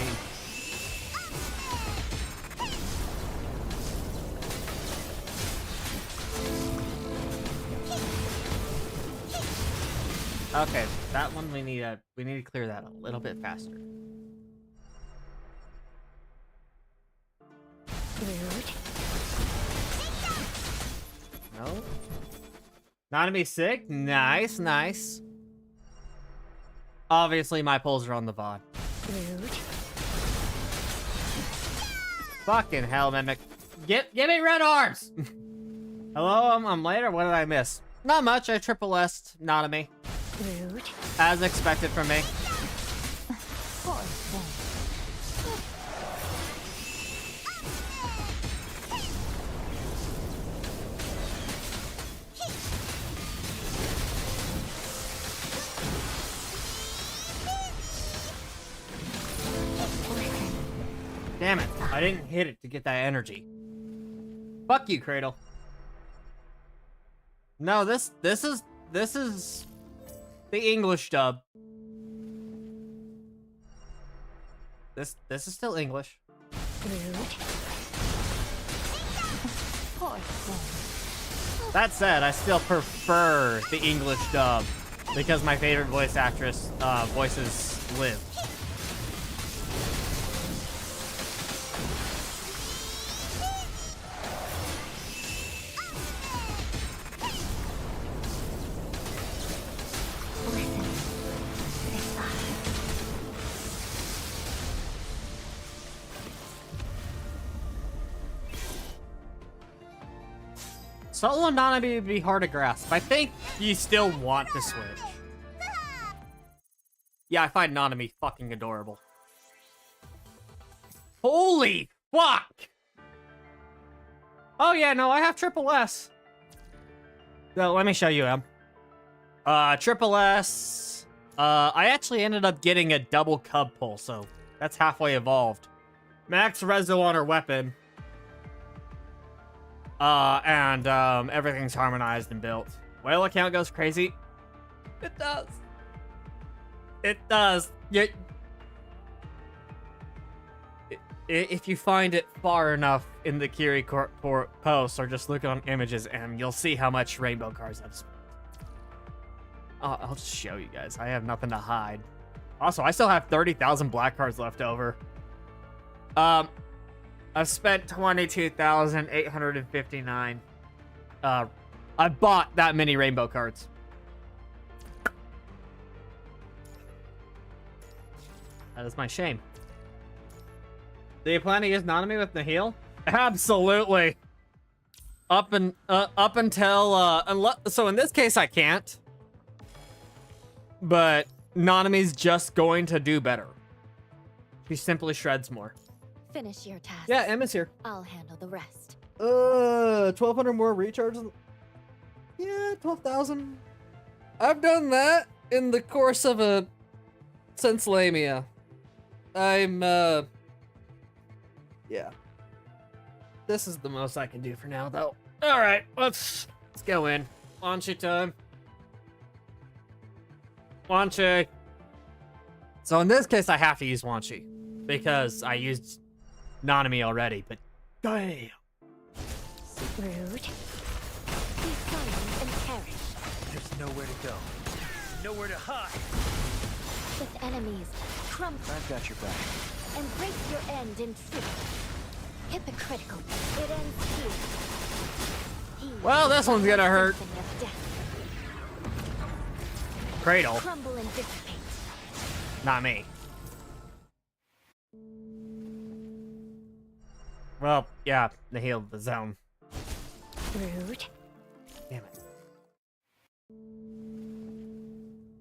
Okay, that one we need to clear that a little bit faster. Rude. No. Nanami sick. Nice, nice. Obviously, my pulls are on the VOD. Rude. Fucking hell, Mimic. Give me red arms! Hello, I'm late, or what did I miss? Not much, I triple S'd Nanami. Rude. As expected from me. Poor thing. Damn it, I didn't hit it to get that energy. Fuck you, Cradle. No, this is the English dub. This is still English. Rude. Poor thing. That said, I still prefer the English dub because my favorite voice actress voices Liv. Solo Nanami would be hard to grasp. I think you still want to switch. Yeah, I find Nanami fucking adorable. Holy fuck! Oh yeah, no, I have triple S. So let me show you him. Triple S. I actually ended up getting a double cub pull, so that's halfway evolved. Max reso on her weapon. And everything's harmonized and built. Whale account goes crazy. It does. It does. If you find it far enough in the Kiri post, or just look on images, and you'll see how much rainbow cards I've spent. I'll just show you guys. I have nothing to hide. Also, I still have 30,000 black cards left over. I've spent 22,859. I bought that many rainbow cards. That is my shame. Do you plan to use Nanami with Nahil? Absolutely. Up until so in this case I can't. But Nanami's just going to do better. She simply shreds more. Finish your task. Yeah, Emma's here. I'll handle the rest. 1,200 more recharges. Yeah, 12,000. I've done that in the course of since Lamia. Yeah. This is the most I can do for now, though. All right, let's go in. Launching time. Launching. So in this case, I have to use Wanshi because I used Nanami already, but damn. Rude. Be silent and perish. There's nowhere to go. Nowhere to hide. With enemies, crumble. I've got your back. Embrace your end in truth. Hypocritical. It ends here. He Well, this one's gonna hurt. symphony of death. Cradle, Crumble and dissipate. not me. Well, yeah, they healed the zone. Rude. Damn it.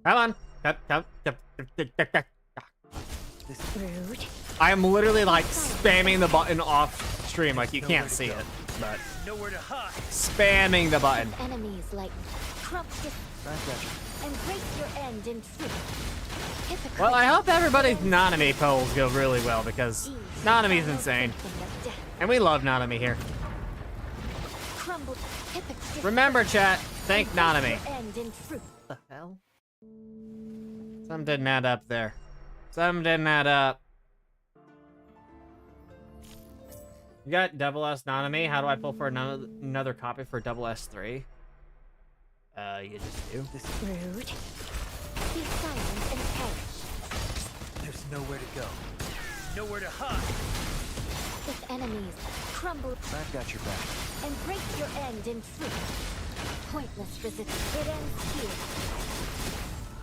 Come on. Rude. I am literally like spamming the button off stream, like you can't see it, but Nowhere to hide. spamming the button. Enemies like crumble. I've got you. Embrace your end in truth. Hypocritical. Well, I hope everybody's Nanami polls go really well because Nanami's insane. Symphony of death. And we love Nanami here. Crumble. Hypocritical. Remember, chat, thank Nanami. Your end in truth. What the hell? Something didn't add up there. Something didn't add up. You got double S Nanami. How do I pull for another copy for double S3? You just do. Rude. Be silent and perish. There's nowhere to go. Nowhere to hide. With enemies, crumble. I've got your back. Embrace your end in truth. Pointless resistance. It ends here.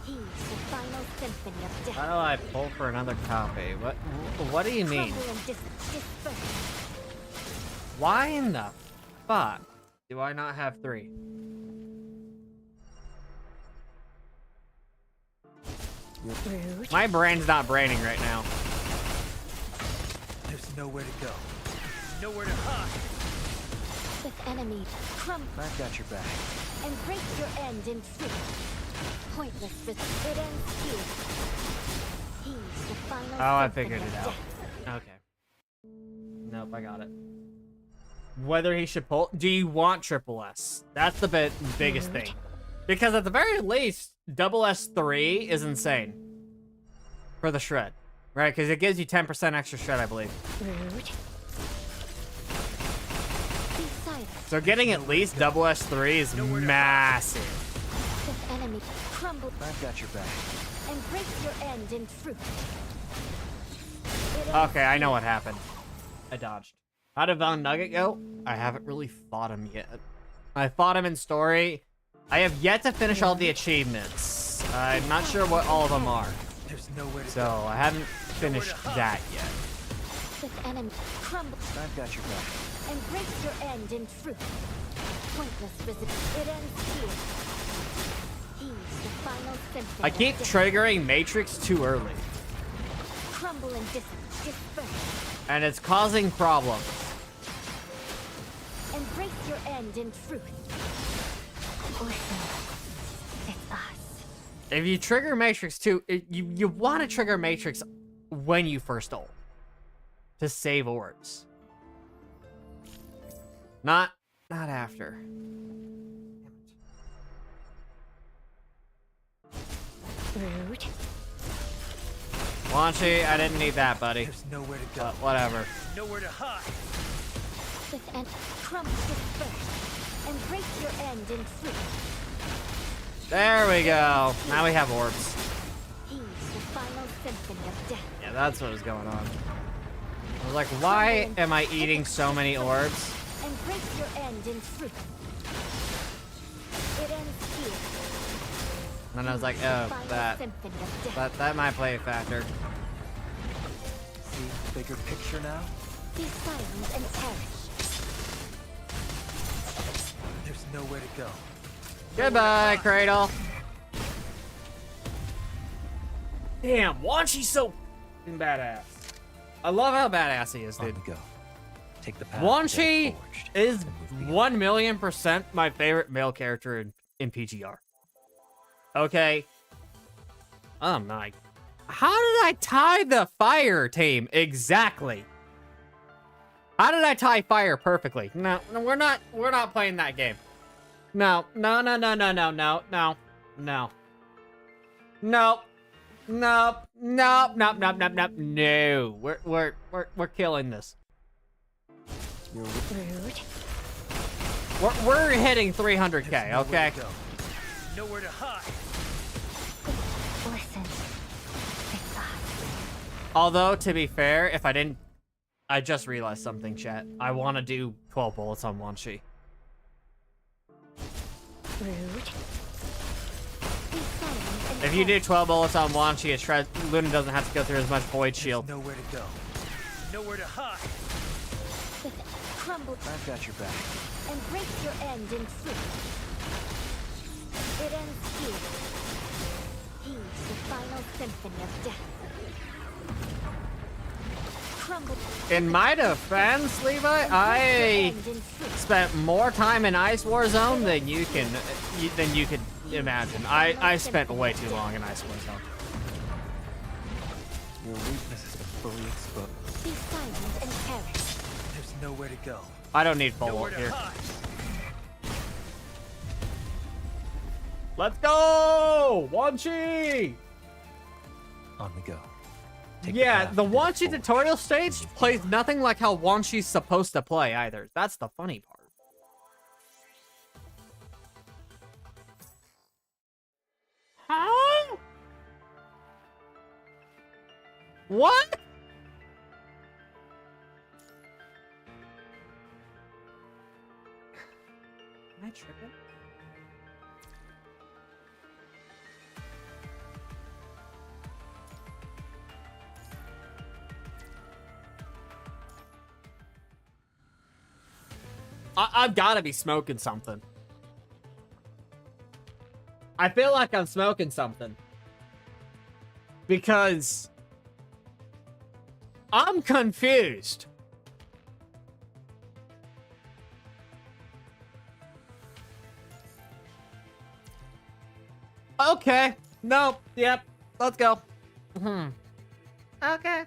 He's the final symphony of death. How do I pull for another copy? What do you mean? Crumble and disperse. Why in the fuck do I not have 3? Rude. My brain's not braining right now. There's nowhere to go. Nowhere to hide. With enemies, crumble. I've got your back. Embrace your end in truth. Pointless resistance. It ends here. He's the final Oh, I symphony figured of it out. death. Okay. Nope, I got it. Whether he should pull... Do you want triple S? That's the biggest thing. Because at the very least, double S3 is insane. For the shred. Right? Because it gives you 10% extra shred, I believe. Rude. Be silent. So getting at least double S3 is massive. With enemy, crumble. I've got your back. Embrace your end in truth. It ends Okay, I know what happened. I dodged. How did Von Nugget go? I haven't really fought him yet. I fought him in story. I have yet to finish all the achievements. I'm not sure what all of them are. There's nowhere to So go. I haven't finished that yet. with enemy, crumble. I've got your back. Embrace your end in truth. Pointless resistance. It ends here. He's the final symphony. I keep of death. triggering Matrix too early. Crumble and disperse. And it's causing problems. Embrace your end in truth. Listen, it's us. If you trigger Matrix 2, you want to trigger Matrix when you first ult. To save orbs. Not after. Rude. Wanchi, I didn't need that, buddy. There's nowhere to go. But whatever. Nowhere to hide. With an crumble disperse. Embrace your end in truth. There we go. Now we have orbs. He's the final symphony of death. Yeah, that's what was going on. I was like, why am I eating so many orbs? Embrace your end in truth. It ends here. And then I was like, He's the oh, final that symphony of death. that might play a factor. See the bigger picture now? Be silent and perish. There's nowhere to go. Goodbye, Cradle. Damn, Wanchi's so fucking badass. I love how badass he is, On dude. we go. Take the path Wanchi forged is and move beyond. 1,000,000% my favorite male character in PGR. Okay. Oh my. How did I tie the fire team exactly? How did I tie fire perfectly? No, we're not playing that game. No. No. Nope. Nope. Nope. Nope. Nope. Nope. No. We're killing this. Rude. We're hitting 300k. Okay. Nowhere to hide. Listen. It's us. Although, to be fair, if I didn't... I just realized something, chat. I want to do 12 bullets on Wanshi. Rude. Be silent and If you do quiet. 12 bullets on Wanshi, Luna doesn't have to go through as much void shield. Nowhere to go. Nowhere to hide. Crumble I've got your back. and break your end in truth. It ends here. He's the final symphony of death. Crumble. In my defense, Levi, and break your I end in truth. spent more time in Ice War Zone than you could imagine. I spent way too long in Ice War Zone. Your weakness is fully exposed. Be silent and perish. There's nowhere to go. I don't need full Nowhere ult to here. hide. Let's go! Wanshi! On the go. Yeah, the Wanshi tutorial stage plays nothing like how Wanshi's supposed to play either. That's the funny part. Huh? What? Am I tripping? I've got to be smoking something. I feel like I'm smoking something. Because I'm confused. Okay. Nope. Yep. Let's go. Okay.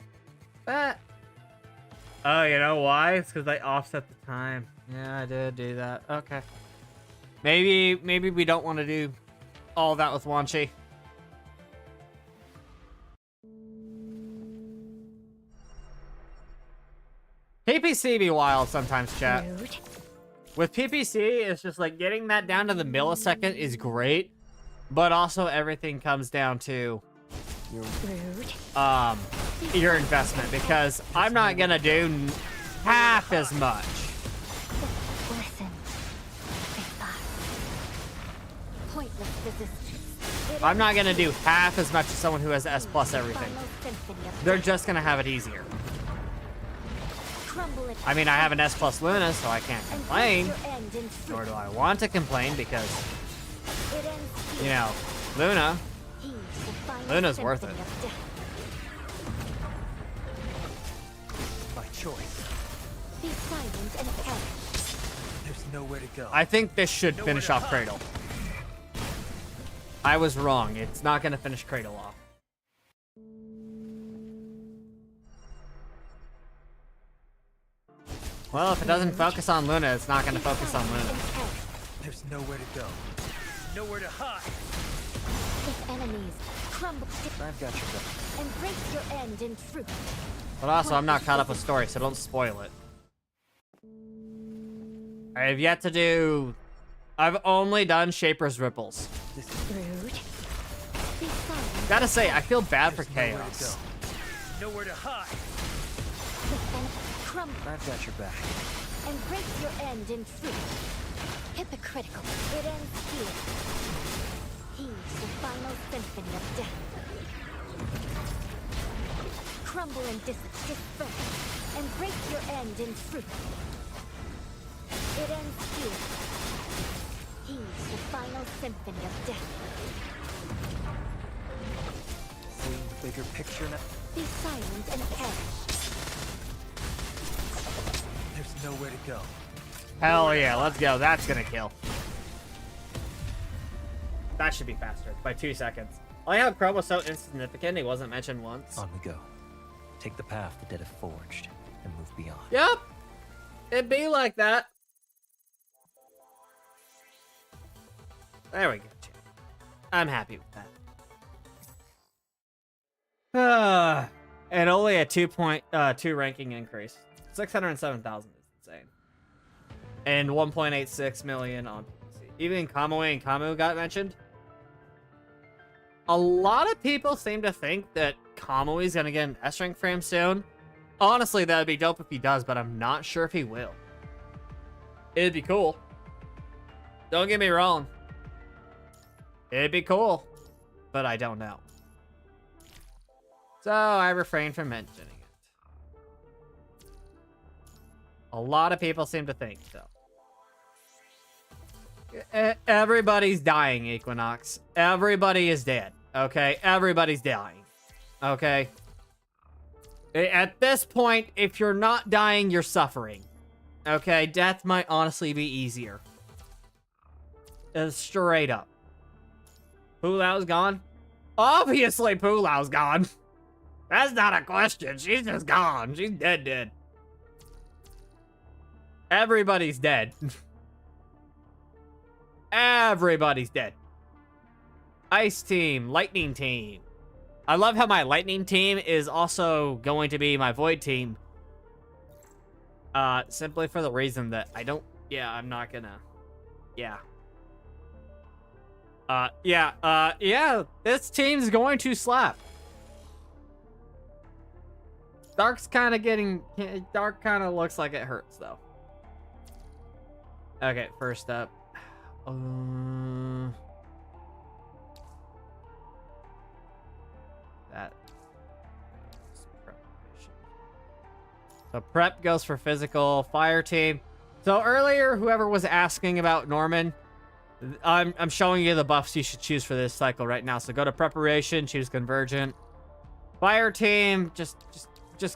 Oh, you know why? It's because I offset the time. Yeah, I did do that. Okay. Maybe we don't want to do all that with Wanshi. PPC be wild sometimes, chat. Rude. With PPC, it's just like getting that down to the millisecond is great, but also everything comes down to Rude. your investment, because I'm not gonna do half as much. Listen. It's us. Pointless resistance. It I'm not ends gonna do here. half as much as someone who has S plus everything. Final symphony of They're death. just gonna have it easier. Crumble it I mean, I have an S plus Luna, so I can't and complain. break your end in Nor truth. do I want to complain, because, It ends here. you know, Luna. He's the final Luna's worth symphony it. of death. My choice. Be silent and perish. There's nowhere to go. I think this should Nowhere finish to off hide. Cradle. I was wrong. It's not gonna finish Cradle off. Well, if it doesn't focus on Luna, it's not gonna Be focus on silent Luna. and perish. There's nowhere to go. Nowhere to hide. If enemies crumble I've got your back. and break your end in truth. But also, I'm not caught up with story, so don't spoil it. I have yet to do... I've only done Shaper's Ripples. This is Rude. Be silent. Gotta say, I feel bad for There's nowhere to Chaos. go. Nowhere to hide. If enemies crumble I've got your back. and break your end in truth. Hypocritical. It ends here. He's the final symphony of death. Crumble and disperse and break your end in truth. It ends here. He's the final symphony of death. See the bigger picture now? Be silent and perish. There's nowhere to go. Hell yeah, let's go. That's gonna kill. That should be faster, by 2 seconds. I like how Chrome was so insignificant, he wasn't mentioned once. On we go. Take the path the dead have forged and move beyond. Yep. It'd be like that. There we go. I'm happy with that. And only a 2.2 ranking increase. 607,000 is insane. And 1.86 million on PC. Even Kamui and Kamu got mentioned. A lot of people seem to think that Kamui is gonna get an S rank frame soon. Honestly, that would be dope if he does, but I'm not sure if he will. It'd be cool. Don't get me wrong. It'd be cool, but I don't know. So I refrain from mentioning it. A lot of people seem to think so. Everybody's dying, Equinox. Everybody is dead. Okay? Everybody's dying. Okay? At this point, if you're not dying, you're suffering. Okay? Death might honestly be easier. Straight up. Pulao's gone? Obviously Pulao's gone. That's not a question. She's just gone. She's dead. Everybody's dead. Everybody's dead. Ice team, lightning team. I love how my lightning team is also going to be my void team. Simply for the reason that I'm not gonna. Yeah, this team's going to slap. Dark kind of looks like it hurts, though. Okay, first up. That. So prep goes for physical. Fire team. So earlier, whoever was asking about Norman, I'm showing you the buffs you should choose for this cycle right now. So go to preparation, choose convergent. Fire team, just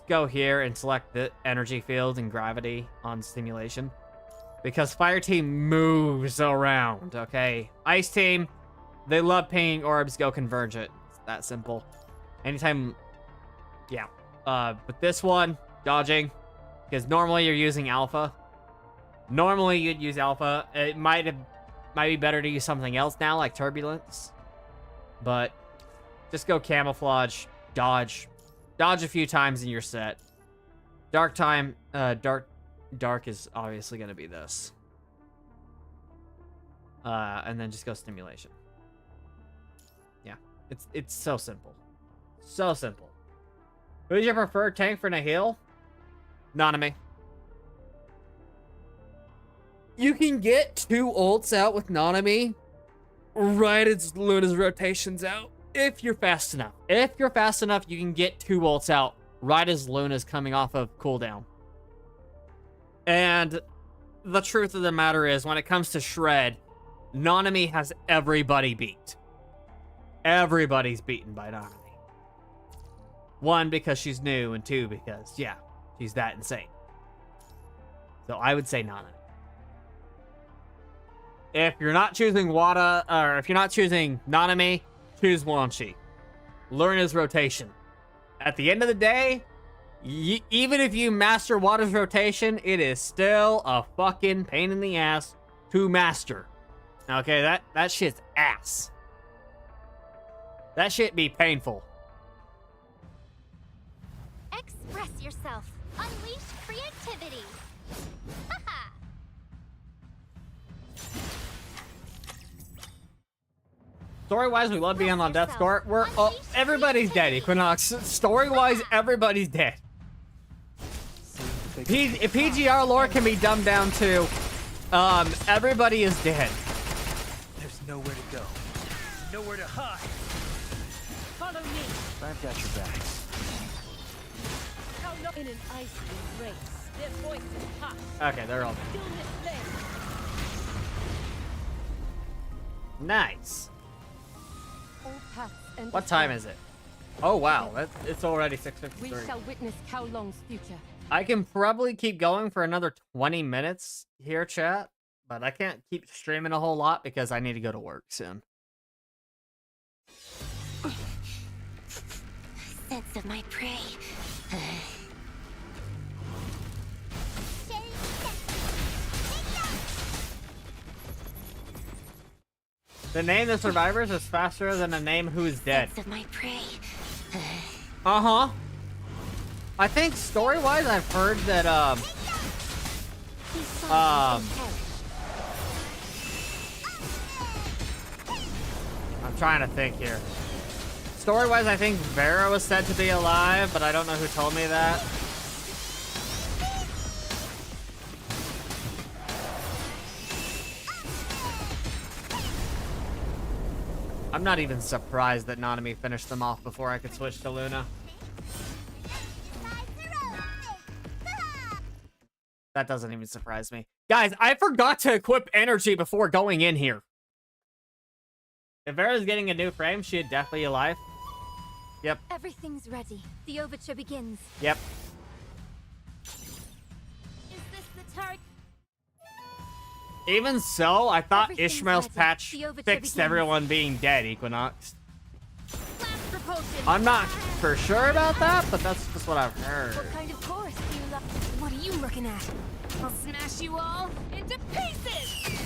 go here and select the energy field and gravity on stimulation. Because fire team moves around, okay? Ice team, they love pinging orbs, go convergent. It's that simple. Anytime, yeah. With this one, dodging, because normally you're using alpha. Normally you'd use alpha. It might be better to use something else now, like turbulence. But just go camouflage, dodge a few times and you're set. Dark time, dark is obviously going to be this. And then just go stimulation. Yeah, it's so simple. So simple. Who's your preferred tank for Nahil? Nanami. You can get 2 ults out with Nanami right as Luna's rotation's out. If you're fast enough. If you're fast enough, you can get 2 ults out right as Luna's coming off of cooldown. And the truth of the matter is, when it comes to Shred, Nanami has everybody beat. Everybody's beaten by Nanami. 1, because she's new, and 2, because, yeah, she's that insane. So I would say Nanami. If you're not choosing Wada, or if you're not choosing Nanami, choose Wanshi. Learn his rotation. At the end of the day, even if you master Wada's rotation, it is still a fucking pain in the ass to master. Okay, that shit's ass. That shit be painful. Express yourself. Unleash creativity. Haha. Story-wise, we love being on death's court. Everybody's dead, Equinox. Story-wise, everybody's dead. If PGR lore can be dumbed down to, everybody is dead. There's nowhere to go. Nowhere to hide. Follow me. I've got your backs. In an icy embrace, their voices hot. Okay, they're all dead. Stillness flame. Nice. All paths end What at time dawn. is it? Oh, wow. It's already We 6:53. shall witness Kowlong's future. I can probably keep going for another 20 minutes here, chat. But I can't keep streaming a whole lot because I need to go to work soon. Sense of my prey. The name the survivors is faster than the name who is dead. Sense of my prey. Uh-huh. I think story-wise, I've heard that, These silent and perish. I'm trying to think here. Story-wise, I think Vera was said to be alive, but I don't know who told me that. I'm not even surprised that Nanami finished them off before I could switch to Luna. That doesn't even surprise me. Guys, I forgot to equip energy before going in here. If Vera's getting a new frame, she'd definitely alive. Yep. Everything's ready. The overture begins. Yep. Is this the target? Even so, I thought Everything's Ishmael's ready. patch The overture fixed begins. everyone being dead, Equinox. Blast propulsion. I'm not for sure about that, but that's just what I've heard. What kind of course do you love? What are you looking at? I'll smash you all into pieces!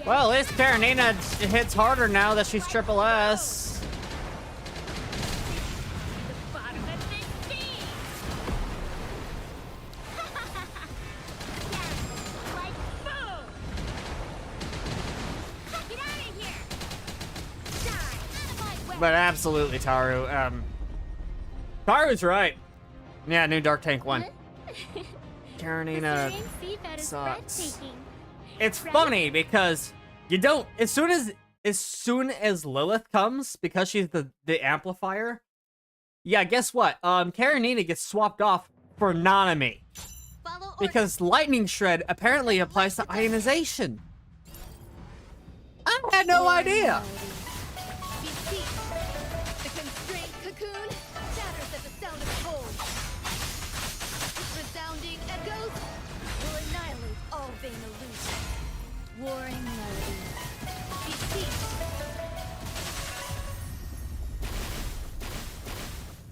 Well, at least Karenina hits harder now that she's triple S. The bottom of this sea. Like Boom. get out of here! Die! Out of my way! But absolutely, Taru. Taru's right. Yeah, new Dark Tank 1. Karenina sucks. It's funny because you don't as soon as Lilith comes, because she's the amplifier. Yeah, guess what? Karenina gets swapped off for Nanami Follow because Lightning Shred apparently applies to ionization. I had no idea. The constrained cocoon shatters at the sound of cold. Its resounding echoes will annihilate all vain illusions. Warring melody.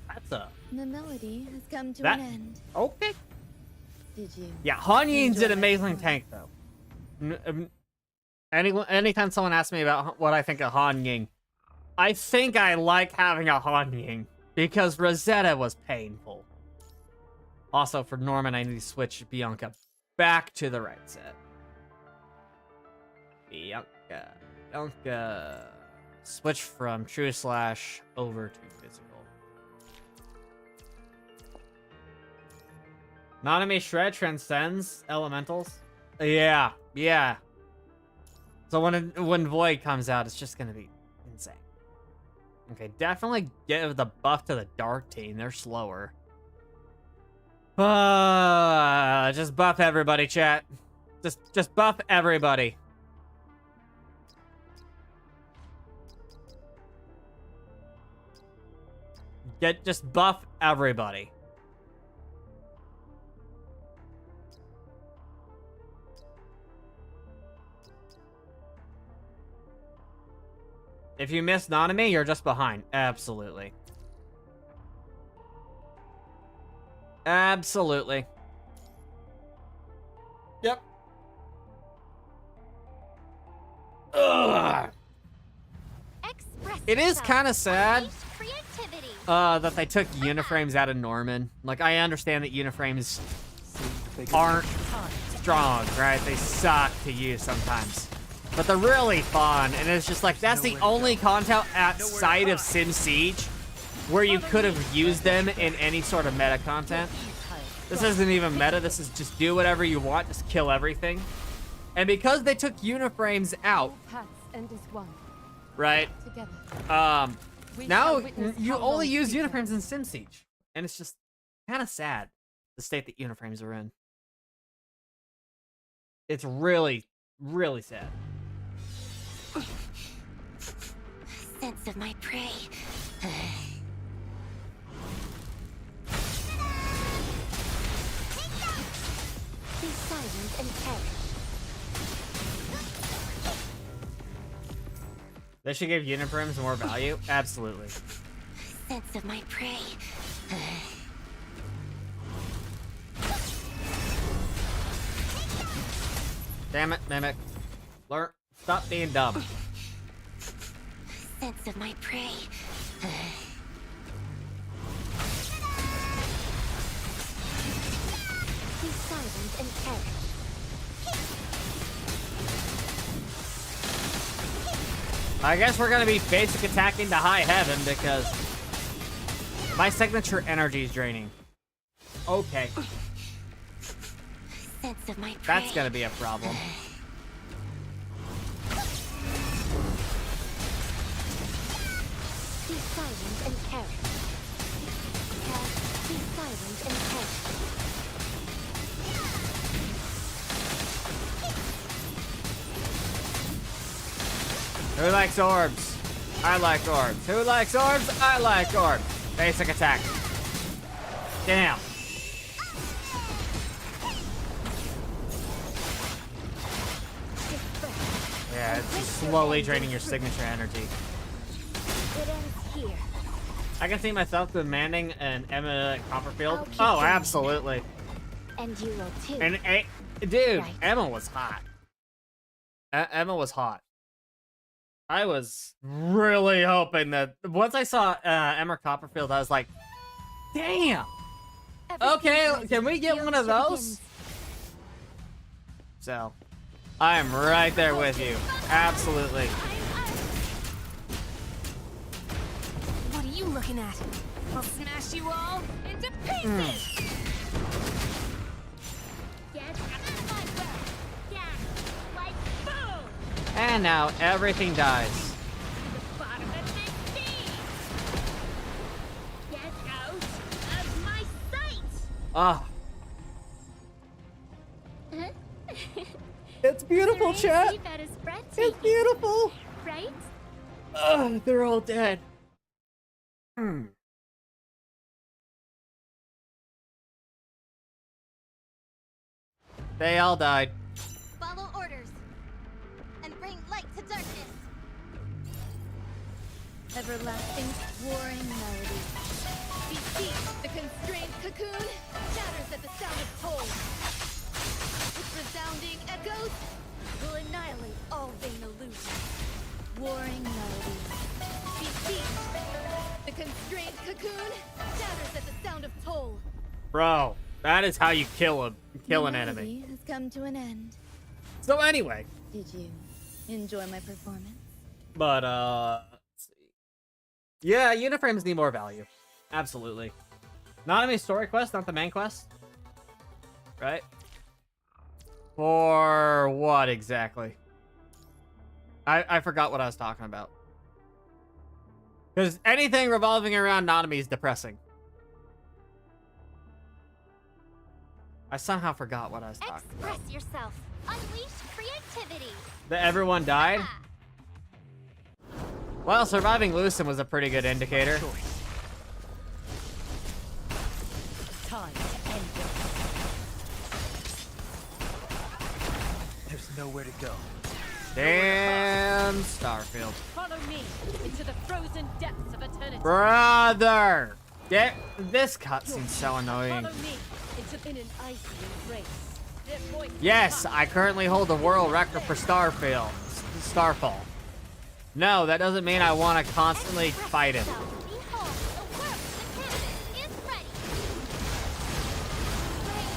That's a The melody has come to That- an end. okay. Did you? Yeah, Hanyin's an Enjoy amazing that tank though. Anytime someone asks me about what I think of Hanying, I think I like having a Hanying because Rosetta was painful. Also, for Norman, I need to switch Bianca back to the right set. Bianca. Switch from True Slash over to Physical. Nanami Shred transcends elementals. Yeah. So when Void comes out, it's just gonna be insane. Okay, definitely give the buff to the Dark team. They're slower. Just buff everybody, chat. Just buff everybody. Just buff everybody. If you miss Nanami, you're just behind. Absolutely. Absolutely. Yep. Ugh. Express It is yourself. kind of sad Unleash creativity. that they took Uniframes out of Norman. Like, I understand that Uniframes aren't strong, right? They suck to use sometimes. But they're really fun, and it's just like, that's the only content outside of Sim Siege where you could have used them in any sort of meta content. This isn't even meta, this is just do whatever you want, just kill everything. And because they took Uniframes out, All paths end as one. right, Together. We now shall witness you how only long use future- Uniframes in Sim Siege. And it's just kind of sad, the state that Uniframes are in. It's really, really sad. Sense of my prey. Be silent and perish. They should give Uniframes more value? Absolutely. Sense of my prey. Damn it, Mimic. Learn. Stop being dumb. Sense of my prey. I guess we're gonna be basic attacking to high heaven because my signature energy is draining. Okay. Sense of my prey. That's gonna be a problem. Be silent and carry. Be silent and carry. Who likes orbs? I like orbs. Who likes orbs? I like orbs. Basic attack. Damn. Yeah, it's just slowly draining your signature energy. It ends here. I can see myself demanding an Emma Copperfield. I'll keep Oh, going. absolutely. And you will too. And dude, Right. Emma was hot. Emma was hot. I was really hoping that once I saw Emma Copperfield, I was like, damn. Okay, can we get one of those? So, I am right there with you. Absolutely. What are you looking at? I'll smash you all into pieces! Get out of my way! Yeah, like boom! And now everything dies. The bottom of this sea! Get out of my sight! Ah. It's beautiful, chat. That is It's breathtaking, beautiful. right? Ugh, they're all dead. They all died. Follow orders and bring light to darkness. Everlasting warring melody. Beseech the constrained cocoon shatters at the sound of toll. Its resounding echoes will annihilate all vain illusions. Warring melody. Beseech the constrained cocoon shatters at the sound of toll. Bro, that is how you kill an enemy. Melody has come to an end. So anyway, Did you enjoy my performance? but let's see. Yeah, uniframes need more value. Absolutely. Not any story quest, not the main quest. Right? For what exactly? I forgot what I was talking about. Because anything revolving around Nanami is depressing. I somehow forgot what I was talking about. Express yourself. Unleash creativity. That everyone died? Well, surviving Lucen was a pretty good indicator. Time to end this. There's nowhere to go. Damn Starfield. Follow me into the frozen depths of eternity. Brother! This cutscene's so annoying. Follow me in an icy embrace. Their voices Yes, touch. I currently hold the world record for Starfall. No, that doesn't mean I want to constantly fight him. Behold, the work of the canvas is ready. Great.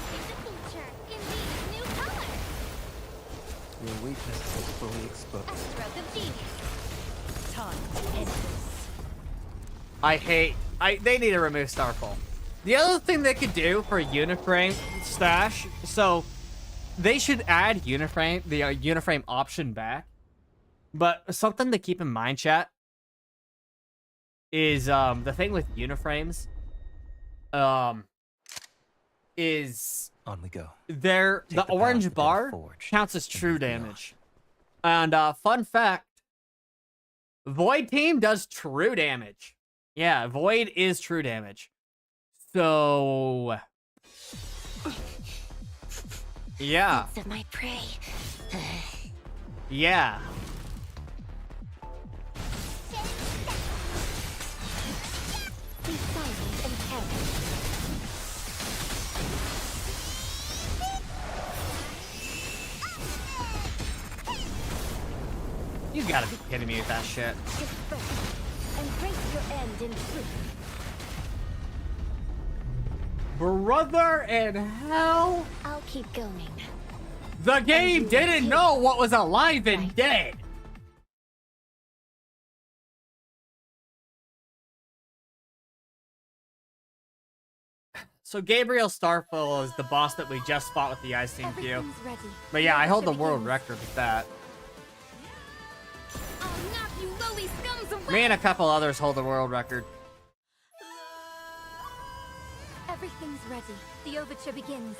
See the future in these new colors. Your weakness is fully exposed. A stroke of genius. Time to end this. They need to remove Starfall. The other thing they could do for Uniframe stash, so they should add Uniframe, the Uniframe option back. But something to keep in mind, chat, is the thing with Uniframes, is On we go. the the path orange that they bar forged counts as and true move beyond. damage. And fun fact, Void Team does true damage. Yeah, Void is true damage. So yeah, Sense of my prey. yeah. Be silent and carry. You gotta be kidding me with that shit. Disperse. Embrace your end in truth. Brother in hell, I'll keep going. the game didn't know what was alive and dead. So Gabriel Starfall is the boss that we just fought with the Ice Team Q. Everything's ready. But yeah, I hold the Begins. world record with that. I'll knock you lowly scums away. Me and a couple others hold the world record. Everything's ready. The overture begins.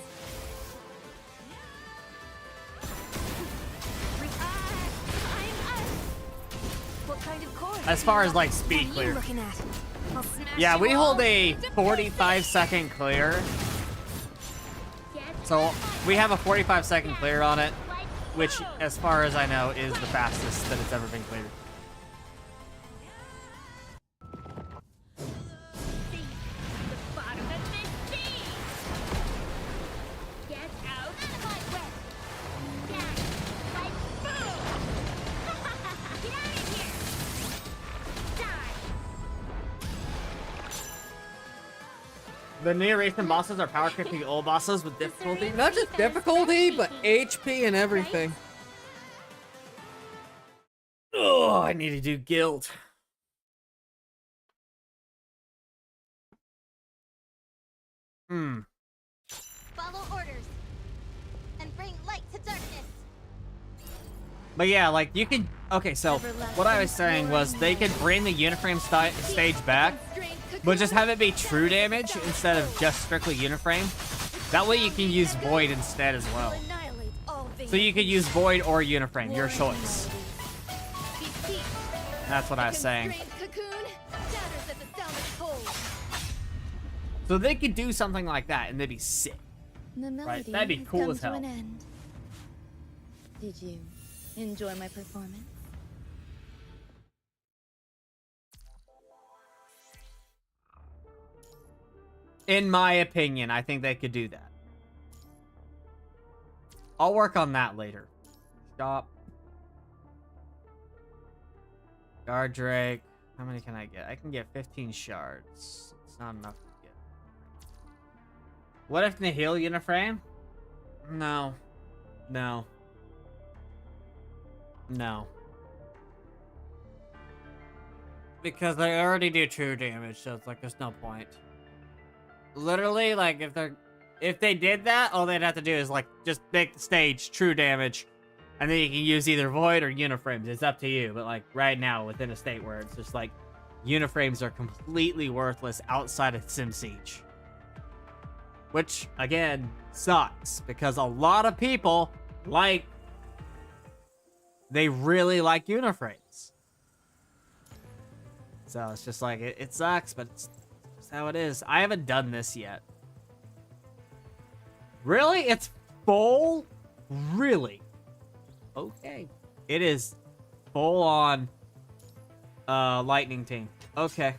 What kind of chord? As far as like speed What are you clear. looking at? I'll smash Yeah, you we all hold a to 45-second clear. So we have a 45-second clear on it, which, as far as I know, is the fastest that it's ever been cleared. The new recent bosses are power creeping old bosses with difficulty. Not just difficulty, but HP and everything. Oh, I need to do guild. Follow orders and bring light to darkness. But yeah, like you can. Okay, so what I was saying was they could bring the Uniframe stage back, but just have it be true damage instead of just strictly Uniframe. That way you can use Void instead as well. Annihilate all So you could use Void or Uniframe, your choice. That's what I was saying. So they could do something like that and they'd be sick. Right, that'd be cool as hell. Did you enjoy my performance? In my opinion, I think they could do that. I'll work on that later. Stop. Guard Drake. How many can I get? I can get 15 shards. It's not enough to get. What if Nihil Uniframe? No. No. No. Because they already do true damage, so it's like there's no point. Literally, like if they did that, all they'd have to do is like just make the stage true damage, and then you can use either Void or Uniframes. It's up to you. But like right now, within a state where it's just like Uniframes are completely worthless outside of SimSiege, which again sucks because a lot of people they really like Uniframes. So it's just like it sucks, but it's how it is. I haven't done this yet. Really? It's full? Really? Okay. It is full on lightning team. Okay.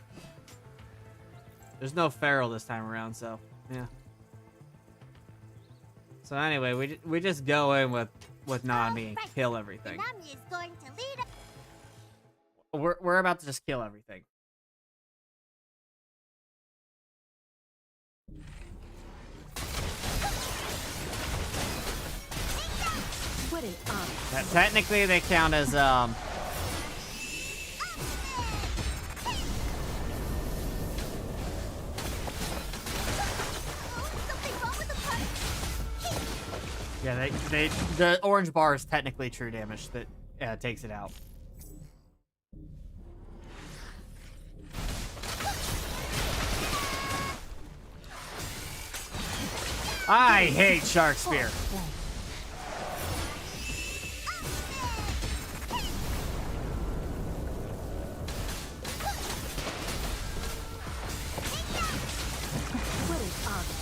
There's no Feral this time around, so yeah. So anyway, we just go in with Nami and kill everything. Nami is going to lead us. We're about to just kill everything. What an honor. Technically, they count as Something wrong with the part. yeah. The orange bar is technically true damage that takes it out. I hate Shark Spear. What an honor.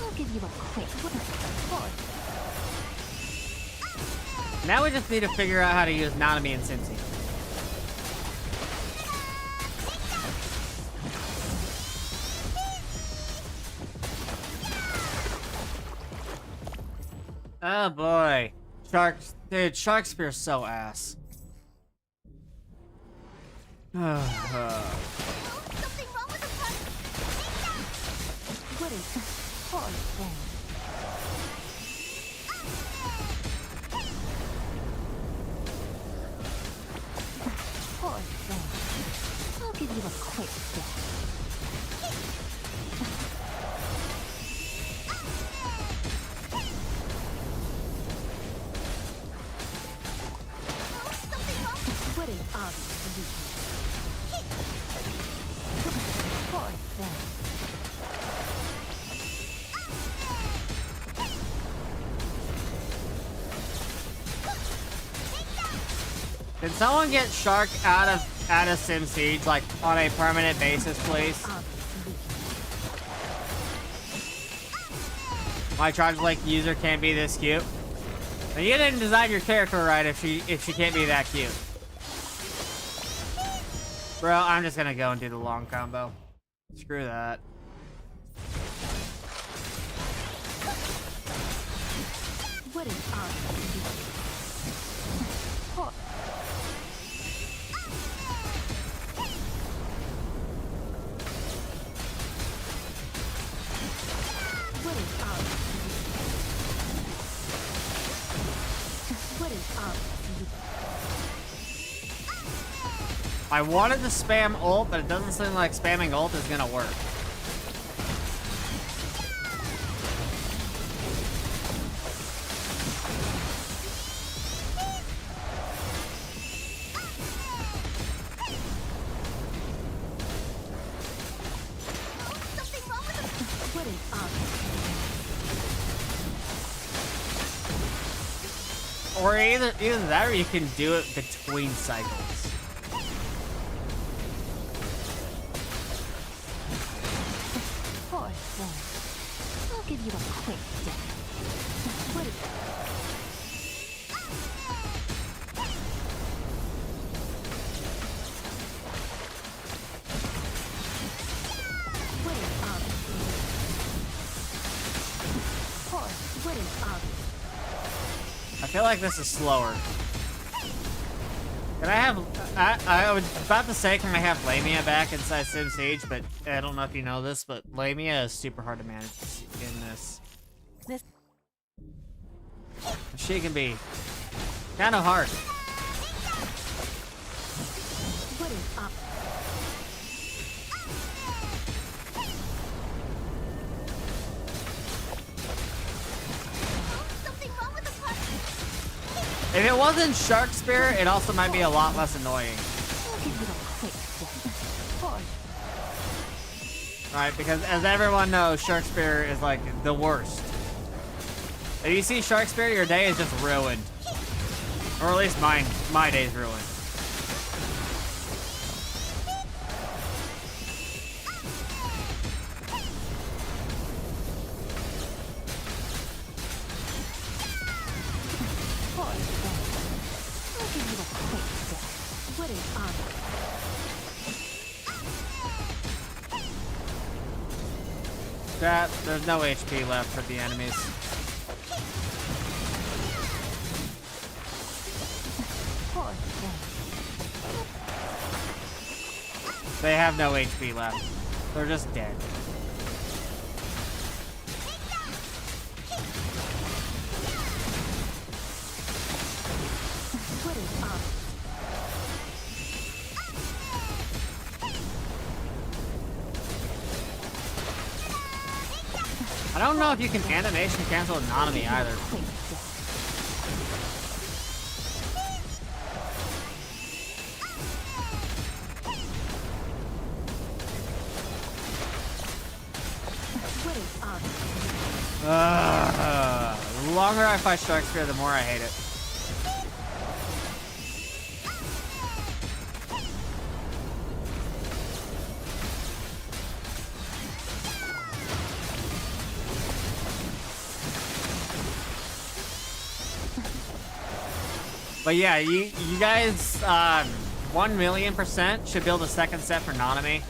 I'll give you a quick. What a Now we just need to figure out how to use Nanami and Cincy. Oh boy. Dude, Shark Spear's so ass. Something wrong with the part. What is horrible. What is obvious to you? Poor thing. Can someone get Shark out of Sim Siege like on a permanent basis, please? My Charge Lake user can't be this cute. And you didn't design your character right if she can't be that cute. Bro, I'm just gonna go and do the long combo. Screw that. What is obvious to you? Poor. What is obvious to you? What is obvious to you? I wanted to spam ult, but it doesn't seem like spamming ult is gonna work. What is obvious to you? Or either that or you can do it between cycles. Poor thing. I'll give you a quick death. What is What is obvious to you? Poor. What is obvious? I feel like this is slower. Can I have... I was about to say, can I have Lamia back inside Sim Siege, but I don't know if you know this, but Lamia is super hard to manage in this. This She can be kind of hard. What is up? Something wrong with the puck. If it wasn't Shark Spear, it also might be a lot less annoying. I'll give you a quick death. Poor. Right, because as everyone knows, Shark Spear is like the worst. If you see Shark Spear, your day is just ruined. Or at least my day's ruined. Poor thing. I'll give you a quick death. What is obvious? That there's no HP left for the enemies. Poor thing. They have no HP left. They're just dead. What is obvious? I don't know if you can animation cancel Nanami either. Quick death. What is obvious? The longer I fight Shark Spear, the more I hate it. But yeah, you guys, 1,000,000% should build a second set for Nanami.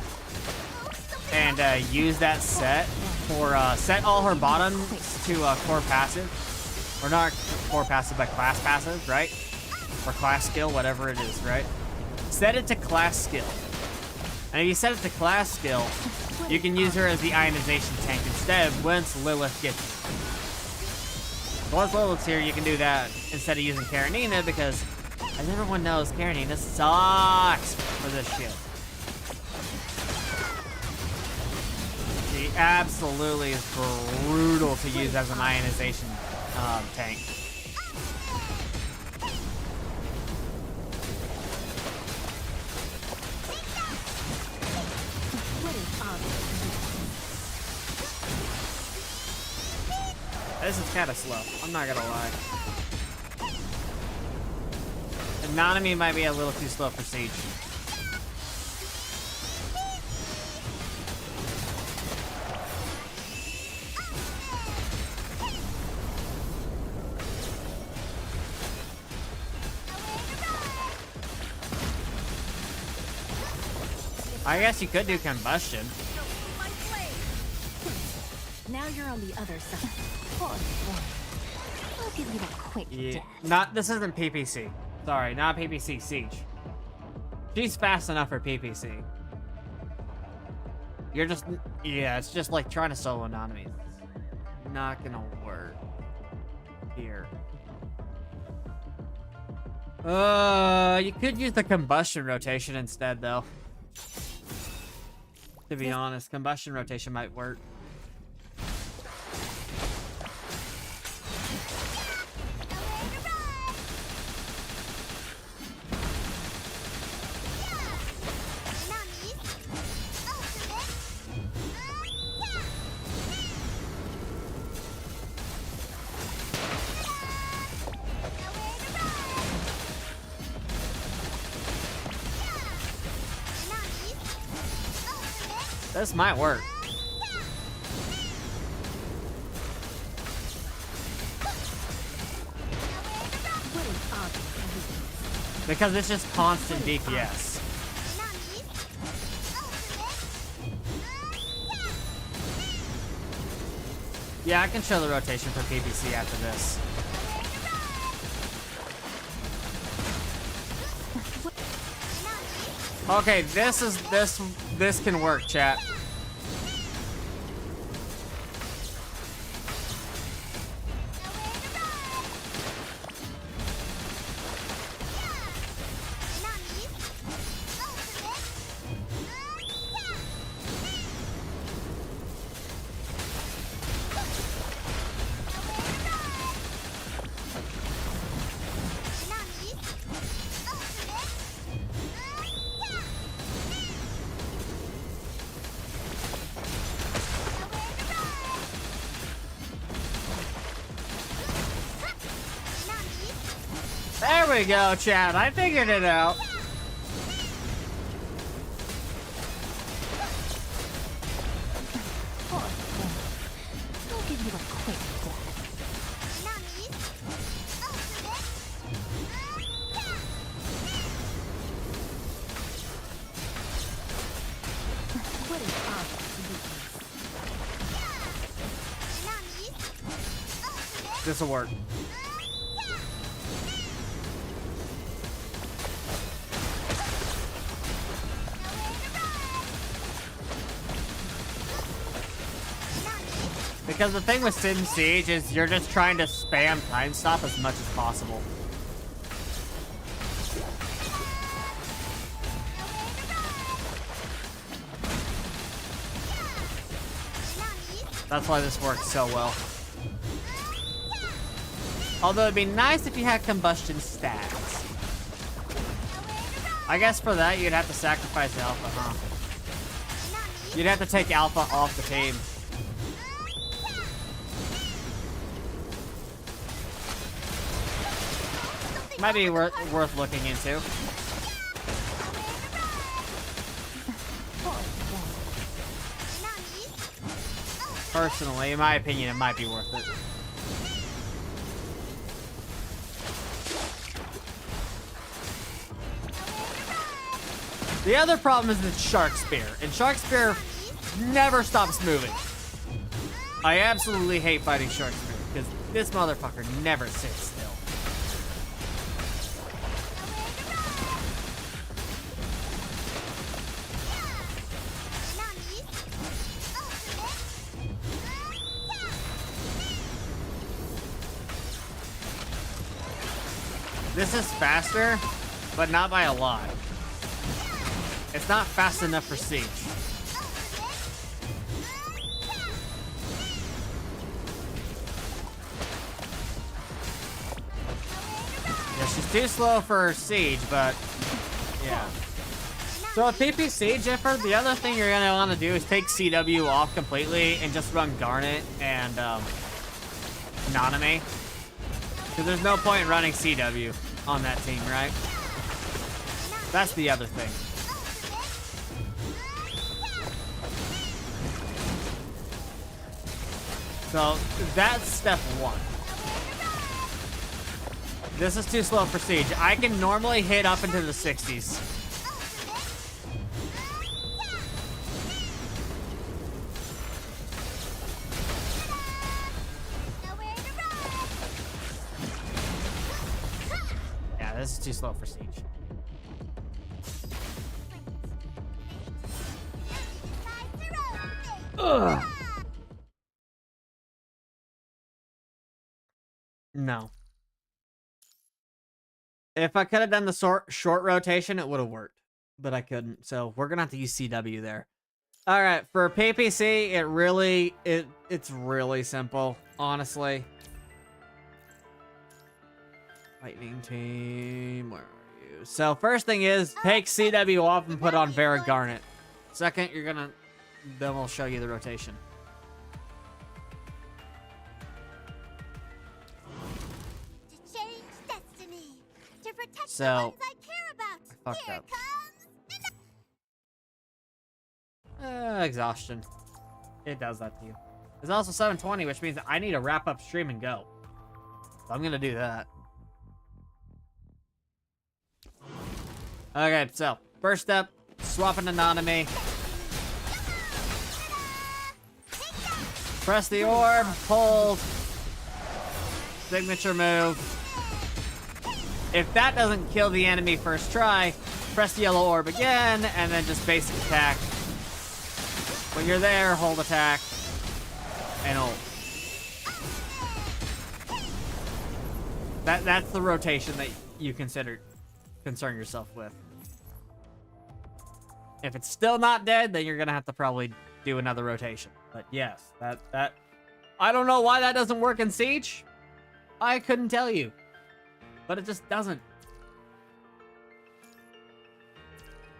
And use that set for, set all her bottoms to core passive. Or not core passive, but class passive, right? Or class skill, whatever it is, right? Set it to class skill. And if you set it to class skill, you can use her as the ionization tank instead once Lilith gets here. Once Lilith's here, you can do that instead of using Karenina because, as everyone knows, Karenina sucks for this shit. She absolutely is brutal to use as an ionization tank. this is kind of slow. I'm not gonna lie. Anatomy might be a little too slow for Siege. I guess you could do combustion. Now you're on the other side. Poor boy. I'll give you a quick death. Not, this isn't PPC. Sorry, not PPC Siege. She's fast enough for PPC. You're just, yeah, it's just like trying to solo Nanami. Not gonna work here. You could use the combustion rotation instead, though. To be honest, combustion rotation might work. This might work. Because it's just constant DPS. Yeah, I can show the rotation for PPC after this. Okay, this can work, chat. There we go, chat. I figured it out. I'll give you a quick death. What is obvious? This'll work. Because the thing with Sim Siege is you're just trying to spam time stop as much as possible. That's why this works so well. Although it'd be nice if you had combustion stats. I guess for that you'd have to sacrifice Alpha, huh? You'd have to take Alpha off the team. Might be worth looking into. Personally, in my opinion, it might be worth it. The other problem is the Shark Spear, and Shark Spear never stops moving. I absolutely hate fighting Shark Spear, because this motherfucker never sits still. This is faster, but not by a lot. It's not fast enough for Siege. Yeah, she's too slow for Siege, but yeah. So with PP Siege, Jiffer, the other thing you're gonna want to do is take CW off completely and just run Garnet and Nanami. Because there's no point in running CW on that team, right? That's the other thing. So that's step one. This is too slow for Siege. I can normally hit up into the 60s. Yeah, this is too slow for Siege. Ugh. No. If I could have done the short rotation, it would have worked. But I couldn't, so we're gonna have to use CW there. Alright, for PPC, it's really simple, honestly. Lightning team, where are you? So first thing is, take CW off and put on Vera Garnet. Second, then we'll show you the rotation. So, I fucked up. Exhaustion. It does that to you. It's also 7:20, which means I need to wrap up stream and go. So I'm gonna do that. Okay, so first step, swap into Nanami. Press the orb, hold. Signature move. If that doesn't kill the enemy first try, press the yellow orb again, and then just basic attack. When you're there, hold attack, and ult. That's the rotation that you concern yourself with. If it's still not dead, then you're gonna have to probably do another rotation. But yes, that I don't know why that doesn't work in Siege. I couldn't tell you. But it just doesn't.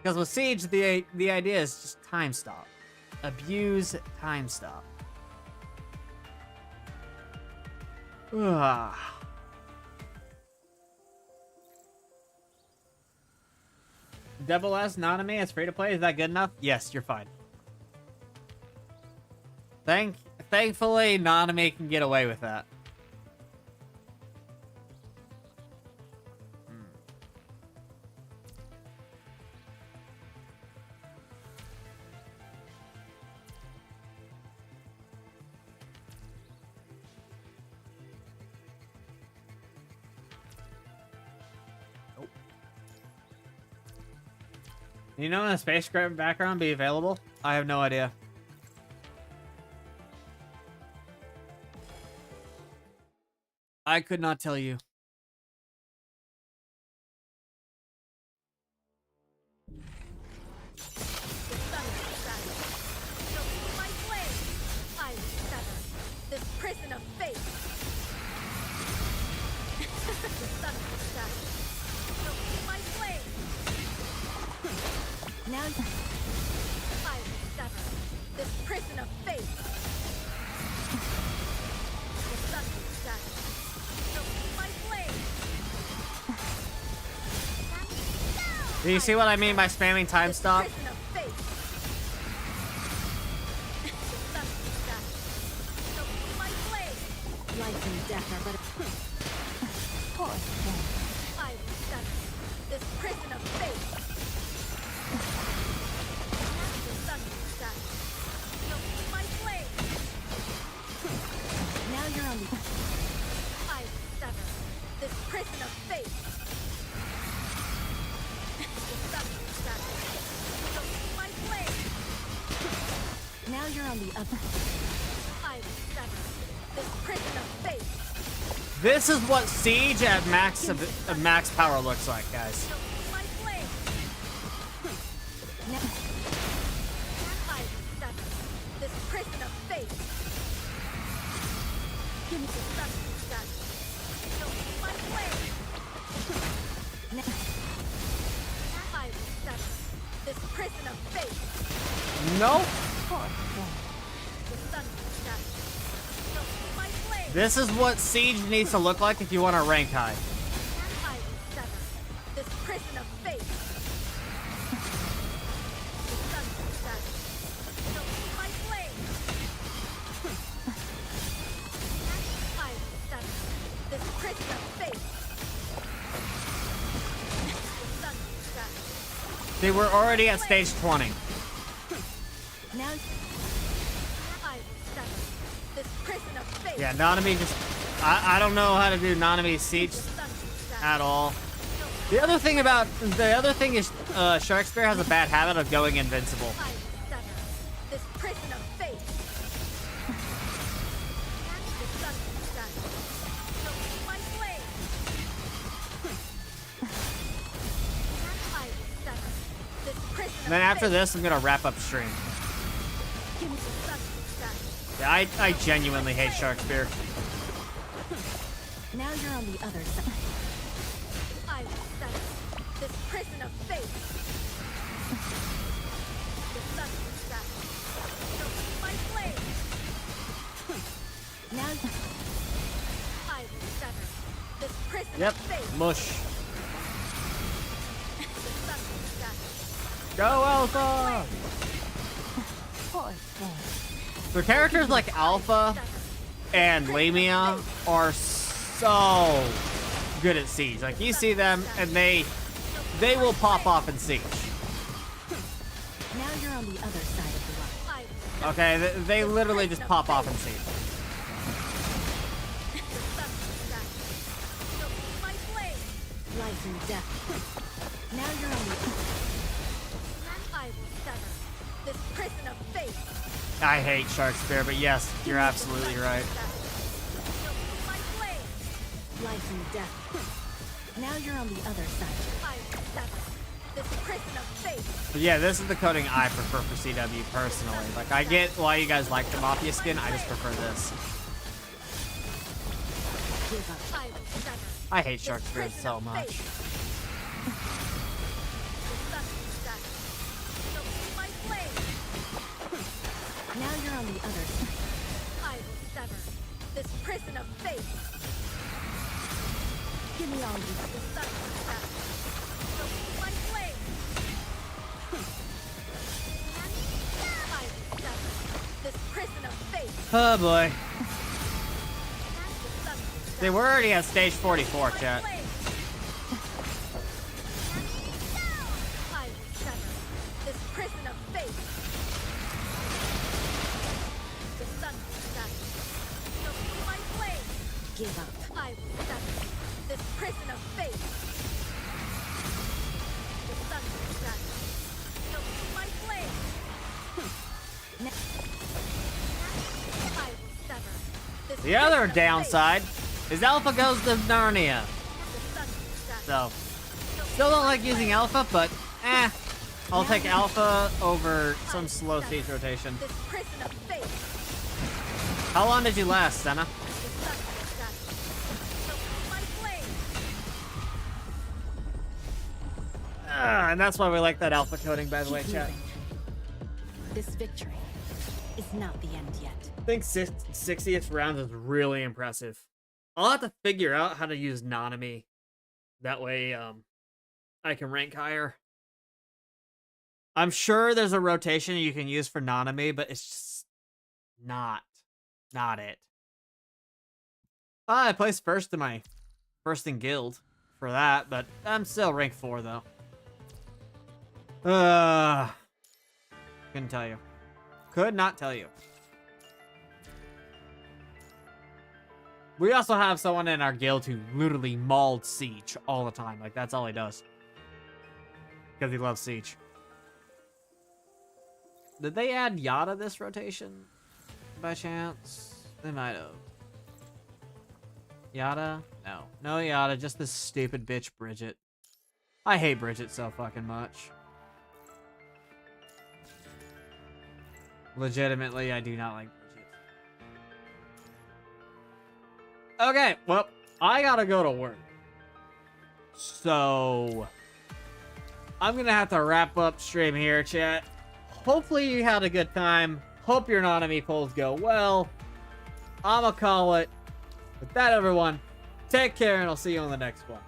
Because with Siege, the idea is just time stop. Abuse time stop. Ugh. Double S Nanami as free to play. Is that good enough? Yes, you're fine. Thankfully, Nanami can get away with that. You know when the space background be available? I have no idea. I could not tell you. This prison of fate. The sun of the sky. Don't see my flame. Now I will sever this prison of fate. The sun of the sky. Don't see my flame. Do you see what I mean by spamming time stop? Prison of fate. The sun of the sky. Don't see my flame. life and death are but a poor thing. I will sever this prison of fate. The sun of the sky. Don't see my flame. Now you're on the I will sever this prison of fate. The sun of the sky. Don't see my flame. now you're on the other. I will sever this prison of fate. This is what Siege at max power looks like, guys. Don't see my flame. Now, I will sever this prison of fate. give me The sun of the sky. Don't see my flame. now, I will sever this prison of fate. Nope. poor thing. The sun of the sky. Don't see my flame. This is what Siege needs to look like if you want to rank high. I will sever this prison of fate. The sun will set. So be my flame. I will sever this prison of fate. The sun will set. They were already at stage 20. Now I will sever this prison of fate. Yeah, Nanami just... I don't know how to do Nanami Siege The sun will set. at all. The other thing is Shark Spear has a bad habit of going invincible. I will sever this prison of fate. The sun will set. So be my flame. I will sever this prison And then of after fate. this, I'm gonna wrap up stream. The sun will set. Yeah, I genuinely hate Shark Spear. now you're on the other side. I will sever this prison of fate. The sun will set. So be my flame. Now I will sever this prison Yep, of fate. mush. The sun will set. Go Alpha! poor thing. The characters like Alpha and Lamia are so good at Siege. Like, you see them and they will pop off in Siege. Now you're on the other side of the line. I will sever Okay, they literally just pop off in Siege. the sun will set. So be my flame. Life and death. Now you're on the I will sever this prison of fate. I hate Shark Spear, but yes, you're absolutely right. So be my flame. life and death. Now you're on the other side. I will sever this prison of fate. But yeah, this is the coding I prefer for CW personally. Like, I get why you guys like the Mafia skin, I just prefer this. Give up. I will sever I hate Shark Spear so much. the sun will set. So be my flame. Now you're on the other side. I will sever this prison of fate. Give me all you. The sun will set. So be my flame. I will sever this prison of fate. Oh boy. The sun will set. They were already at stage 44, chat. Flame. I will sever this prison of fate. The sun will set. So be my flame. Give up. I will sever this prison of fate. The sun will set. So be my flame. I will sever this The other prison of downside is Alpha goes to Narnia. fate. The sun will set. So, So still be don't my like using flame. Alpha, but I'll take Alpha over some slow siege rotation. This prison of fate. How long did you last, Senna? The sun will set. So be my flame. And that's why we like that Alpha coding, by the way, Keep chat. moving. This victory is not the end yet. I think 60th round is really impressive. I'll have to figure out how to use Nanami. That way, I can rank higher. I'm sure there's a rotation you can use for Nanami, but it's just not it. I placed first in guild for that, but I'm still rank 4 though. Couldn't tell you. Could not tell you. We also have someone in our guild who literally mauled Siege all the time. Like, that's all he does. Because he loves Siege. Did they add Yada this rotation? By chance? They might have. Yada? No. No Yada, just this stupid bitch Bridget. I hate Bridget so fucking much. Legitimately, I do not like Bridget. Okay, well, I gotta go to work. So, I'm gonna have to wrap up stream here, chat. Hopefully you had a good time. Hope your Nanami polls go well. I'ma call it. With that, everyone, take care, and I'll see you on the next one.